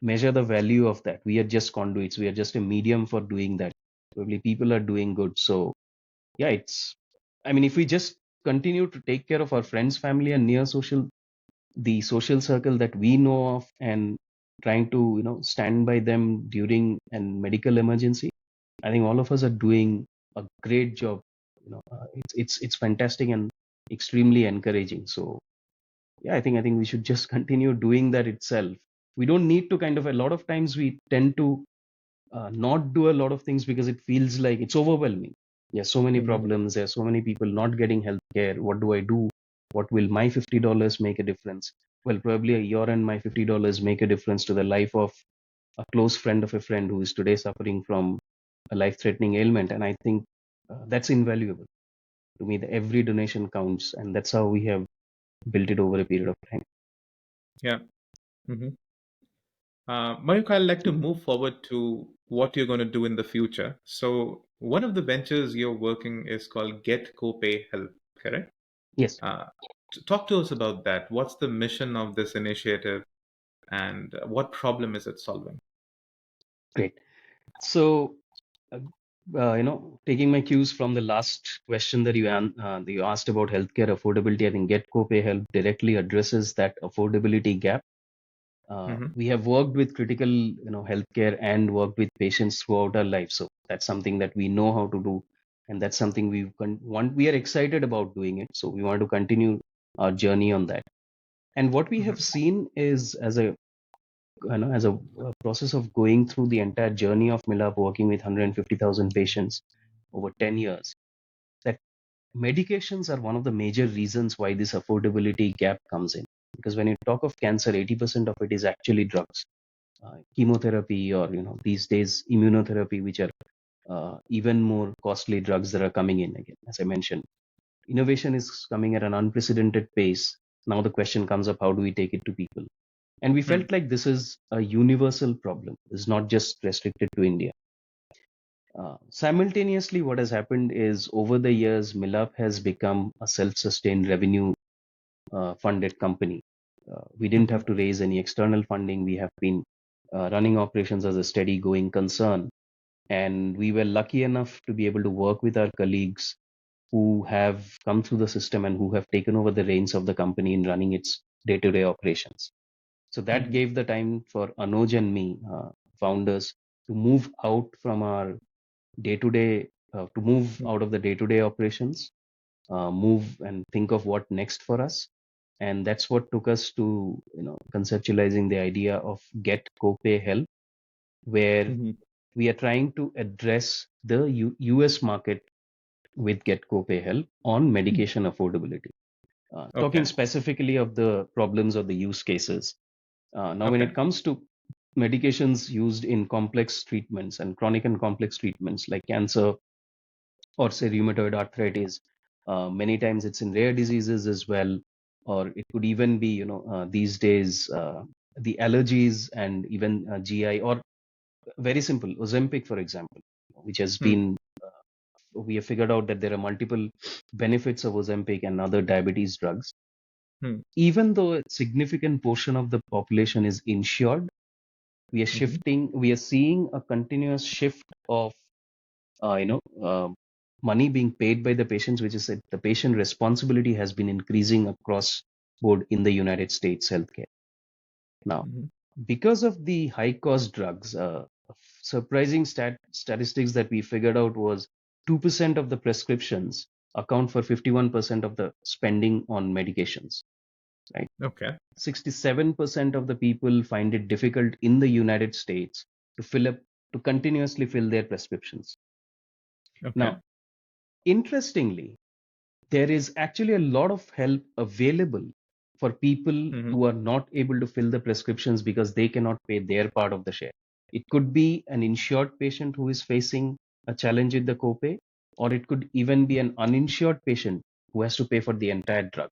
measure the value of that. We are just conduits. We are just a medium for doing that. Probably people are doing good. So yeah, I mean, if we just continue to take care of our friends, family, and the social circle that we know of, and trying to, stand by them during an medical emergency, I think all of us are doing a great job. It's fantastic and extremely encouraging. So yeah, I think we should just continue doing that itself. We don't need to kind of, a lot of times we tend to not do a lot of things because it feels like it's overwhelming. There's so many Mhm. problems. There's so many people not getting health care. What do I do? What will my $50 make a difference? Well, probably your and my $50 make a difference to the life of a close friend of a friend who is today suffering from a life-threatening ailment. And I think that's invaluable to me. That every donation counts, and that's how we have built it over a period of time. Yeah. Mhm. Mayukh, I'd like to move forward to what you're going to do in the future. So, one of the ventures you're working is called Get Copay Help, correct? Yes, Uh, Talk to us about that. What's the mission of this initiative, and what problem is it solving? great. So, uh, taking my cues from the last question that you asked about healthcare affordability, I think Get Copay Help directly addresses that affordability gap. Hmm. We have worked with critical, healthcare and worked with patients throughout our life. So that's something that we know how to do, and that's something want. We are excited about doing it. So we want to continue our journey on that. And what we Hmm. have seen is, as a process of going through the entire journey of Milaap, working with 150,000 patients over 10 years, that medications are one of the major reasons why this affordability gap comes in. Because when you talk of cancer, 80% of it is actually drugs, chemotherapy, or these days immunotherapy, which are even more costly drugs that are coming in. Again, as I mentioned, innovation is coming at an unprecedented pace. Now the question comes up: how do we take it to people? And we Hmm. felt like this is a universal problem. It's not just restricted to India. Simultaneously, what has happened is, over the years, Milap has become a self-sustained revenue funded company. We didn't Hmm. have to raise any external funding. We have been running operations as a steady going concern. And we were lucky enough to be able to work with our colleagues who have come through the system and who have taken over the reins of the company in running its day to day operations. So that Hmm. gave the time for Anuj and me, founders, to move out from our day to day, to move out of the day to day operations move and think of what next for us. And that's what took us to, conceptualizing the idea of Get Copay Help, where Hmm. we are trying to address the US market with Get Copay Help on medication affordability. Talking Okay. specifically of the problems or the use cases. Now, when Okay. it comes to medications used in complex treatments and chronic and complex treatments like cancer or say rheumatoid arthritis, many times it's in rare diseases as well, or it could even be, these days, the allergies and even GI, or very simple, Ozempic, for example, which has Hmm. been, we have figured out that there are multiple benefits of Ozempic and other diabetes drugs. Hmm. Even though a significant portion of the population is insured, Hmm. we are seeing a continuous shift of, uh, you know, uh, money being paid by the patients, which is that the patient responsibility has been increasing across board in the United States healthcare. Now, Hmm. because of the high cost drugs, surprising statistics that we figured out was 2% of the prescriptions account for 51% of the spending on medications, right? Okay. 67% of the people find it difficult in the United States to continuously fill their prescriptions. Okay. Now, interestingly, there is actually a lot of help available for people Hmm. who are not able to fill the prescriptions because they cannot pay their part of the share. It could be an insured patient who is facing a challenge with the copay, or it could even be an uninsured patient who has to pay for the entire drug.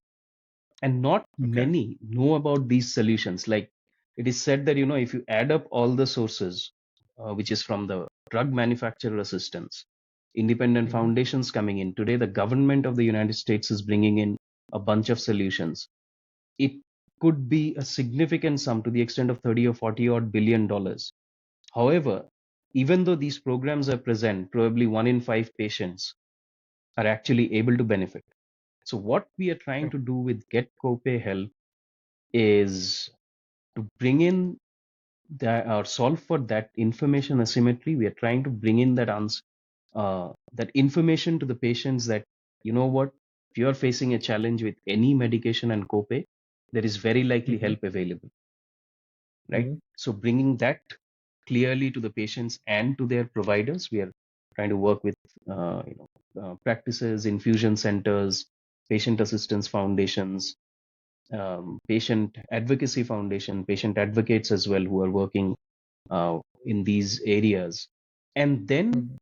And not Okay. many know about these solutions. Like it is said that, if you add up all the sources, which is from the drug manufacturer assistance, independent Hmm. foundations coming in today, the government of the United States is bringing in a bunch of solutions. It could be a significant sum to the extent of 30 or 40 odd billion dollars. However, even though these programs are present, probably 1 in 5 patients are actually able to benefit. So what we are trying to do with Get Copay Help is to bring in that or solve for that information asymmetry. We are trying to bring in that that information to the patients that, you know what, if you are facing a challenge with any medication and copay, there is very likely Hmm. help available, right? Hmm. So bringing that clearly to the patients and to their providers, we are trying to work with practices, infusion centers, patient assistance foundations, patient advocacy foundation, patient advocates as well who are working in these areas. And then, Hmm.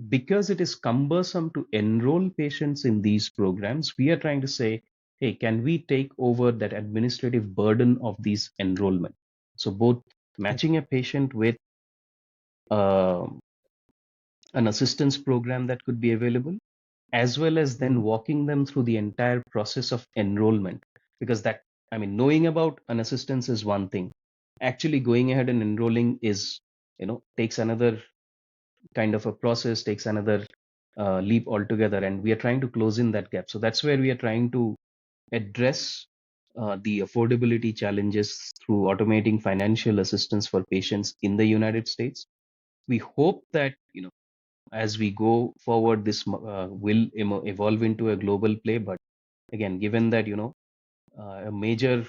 because it is cumbersome to enroll patients in these programs, we are trying to say, hey, can we take over that administrative burden of these enrollment? So both matching a patient with uh, an assistance program that could be available, as well as then Hmm. walking them through the entire process of enrollment. Because that, I mean, knowing about an assistance is one thing. Actually going ahead and enrolling is, takes another kind of a process, takes another leap altogether. And we are trying to close in that gap. So that's where we are trying to address the affordability challenges through automating financial assistance for patients in the United States. We hope that, as we go forward, this will evolve into a global play. But again, given that, a major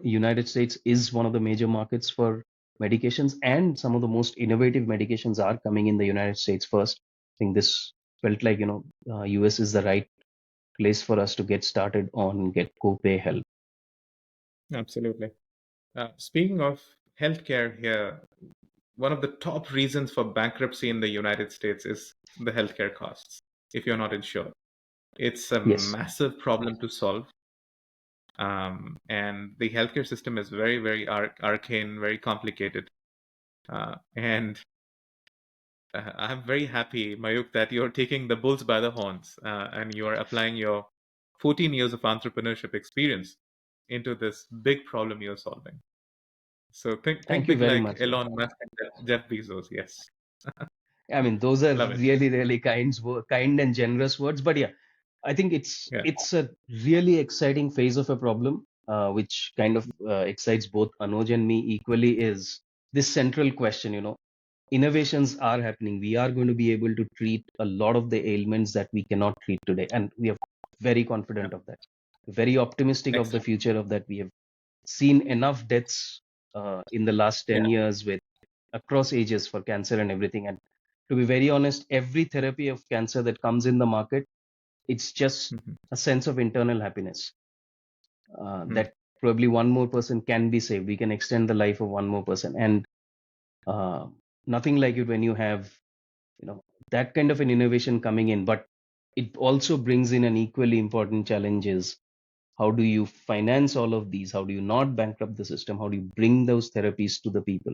United States is one of the major markets for medications, and some of the most innovative medications are coming in the United States first. I think this felt like, US is the right place for us to get started on Get Copay Help. Absolutely. Speaking of healthcare here, one of the top reasons for bankruptcy in the United States is the healthcare costs if you're not insured. It's a Yes. massive problem to solve. And the healthcare system is very, very arcane, very complicated. And I'm very happy, Mayukh, that you're taking the bulls by the horns and you are applying your 14 years of entrepreneurship experience into this big problem you're solving. So think Thank you big very like much. Elon Musk and Jeff Bezos. Yes, I mean, those are love it. really, really kind and generous words. But yeah, I think it's Yeah. it's a really exciting phase of a problem, which kind of excites both Anuj and me equally. Is this central question? innovations are happening. We are going to be able to treat a lot of the ailments that we cannot treat today. And we are very Yeah. confident of that, very optimistic of the Excellent. future of that. We have seen enough deaths in the last Yeah. 10 years with across ages for cancer and everything. And to be very honest, every therapy of cancer that comes in the market, it's just Mhm. a sense of internal happiness Mm. that probably one more person can be saved. We can extend the life of one more person. And uh, nothing like it when you have, you know, that kind of an innovation coming in. But it also brings in an equally important challenge is how do you finance all of these? How do you not bankrupt the system? How do you bring those therapies to the people?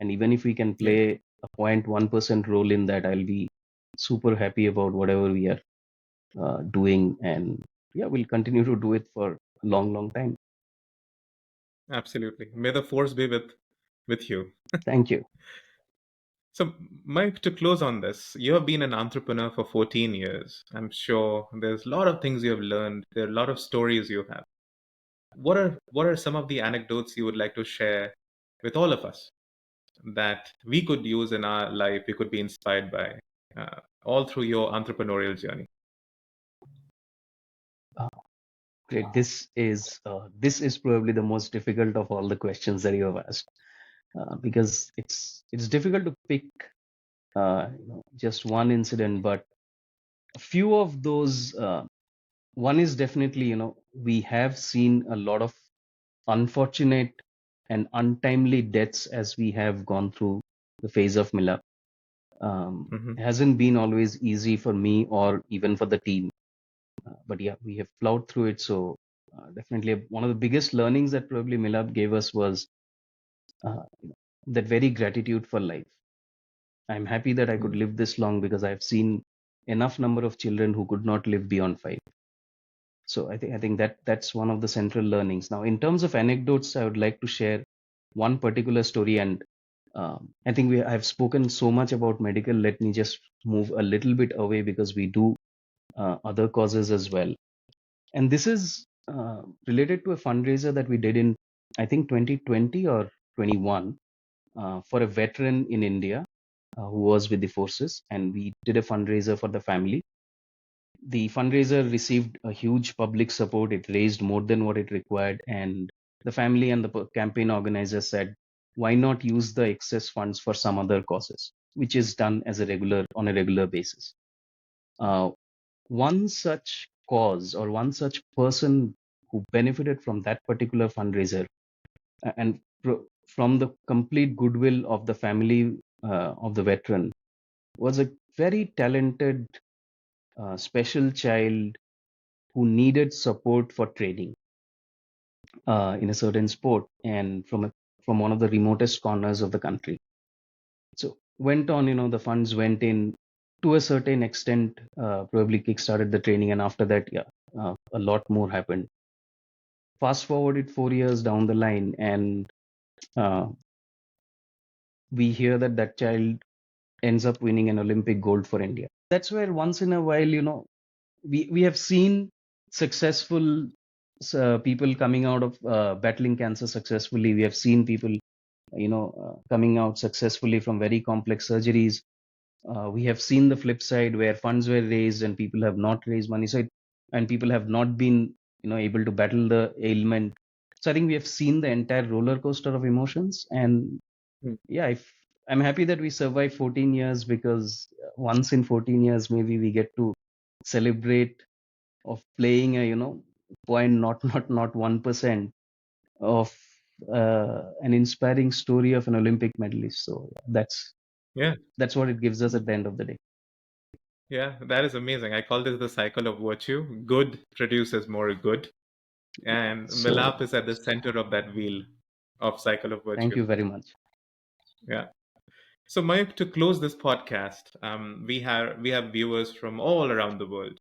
And even if we can Yeah. play a 0.1% role in that, I'll be super happy about whatever we are doing. And yeah, we'll continue to do it for a long, long time. Absolutely. May the force be with you. Thank you. So, Mike, to close on this, you have been an entrepreneur for 14 years. I'm sure there's a lot of things you have learned. There are a lot of stories you have. What are some of the anecdotes you would like to share with all of us that we could use in our life, we could be inspired by, all through your entrepreneurial journey? Uh, Great. This is probably the most difficult of all the questions that you have asked because it's difficult to pick just one incident, but a few of those. One is definitely, we have seen a lot of unfortunate and untimely deaths as we have gone through the phase of Milaap. Hmm. Hasn't been always easy for me or even for the team. But yeah, we have plowed through it. So definitely one of the biggest learnings that probably Milaap gave us was uh, that very gratitude for life. I'm happy that I could live this long because I've seen enough number of children who could not live beyond 5. So I think that's one of the central learnings. Now, in terms of anecdotes, I would like to share one particular story, and I think I've spoken so much about medical. Let me just move a little bit away because we do other causes as well. And this is related to a fundraiser that we did in, I think, 2020 or 21 for a veteran in India who was with the forces, and we did a fundraiser for the family. The fundraiser received a huge public support. It raised more than what it required, and the family and the campaign organizers said, "Why not use the excess funds for some other causes?" Which is done as a regular on a regular basis. Uh, One such cause or one such person who benefited from that particular fundraiser and from the complete goodwill of the family of the veteran was a very talented special child who needed support for training in a certain sport and from one of the remotest corners of the country. So went on, the funds went in to a certain extent, probably kickstarted the training, and after that, yeah, a lot more happened. Fast forwarded 4 years down the line, and uh, we hear that that child ends up winning an Olympic gold for India. That's where once in a while, we have seen successful people coming out of battling cancer successfully. We have seen people, coming out successfully from very complex surgeries. We have seen the flip side where funds were raised and people have not raised money. And people have not been, able to battle the ailment. So I think we have seen the entire roller coaster of emotions. And Mm. yeah, I'm happy that we survived 14 years because once in 14 years, maybe we get to celebrate of playing a point not 1% of an inspiring story of an Olympic medalist. So yeah, Yeah. that's what it gives us at the end of the day. Yeah, that is amazing. I call this the cycle of virtue. Good produces more good. And So Milap is at the center of that wheel of cycle of thank virtue. you very much. Yeah. So Mayuk, to close this podcast, we have viewers from all around the world.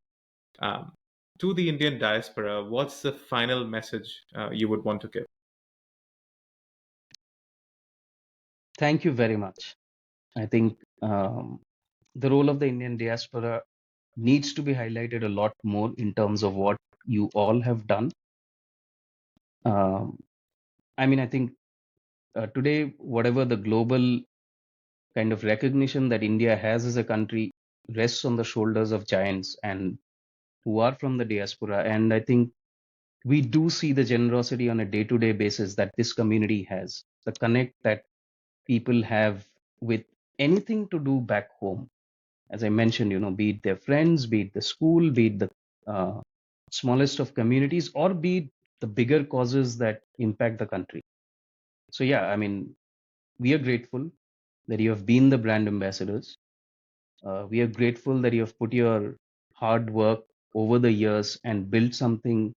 Um, to the Indian diaspora, what's the final message you would want to give? Thank you very much. I think the role of the Indian diaspora needs to be highlighted a lot more in terms of what you all have done. Um, I mean, I think today, whatever the global kind of recognition that India has as a country rests on the shoulders of giants and who are from the diaspora. And I think we do see the generosity on a day-to-day basis that this community has, the connect that people have with anything to do back home. As I mentioned, be it their friends, be it the school, be it the uh, smallest of communities, or be it the bigger causes that impact the country. So yeah, I mean, we are grateful that you have been the brand ambassadors. We are grateful that you have put your hard work over the years and built something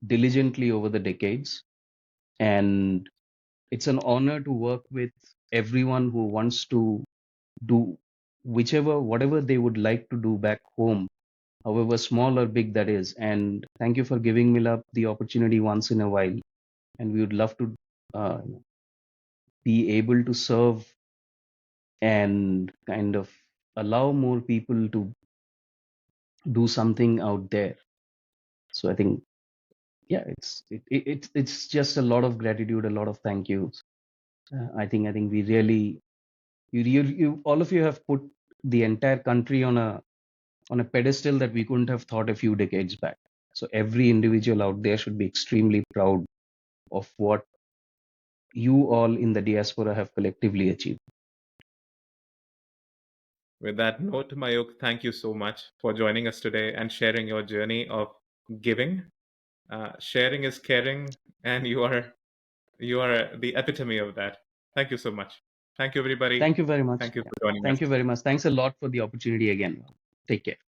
diligently over the decades. And it's an honor to work with everyone who wants to do whatever they would like to do back home, however small or big that is. And thank you for giving Milaap the opportunity once in a while. And we would love to uh, be able to serve and kind of allow more people to do something out there. So I think, yeah, it's just a lot of gratitude, a lot of thank yous. I think we really you all of you have put the entire country on a pedestal that we couldn't have thought a few decades back. So every individual out there should be extremely proud of what you all in the diaspora have collectively achieved. With that note, Mayukh, thank you so much for joining us today and sharing your journey of giving. Sharing is caring, and you are the epitome of that. Thank you so much. Thank you, everybody. Thank you very much. Thank you Yeah. for joining us. Thank you very much. Thanks a lot for the opportunity again. Take care.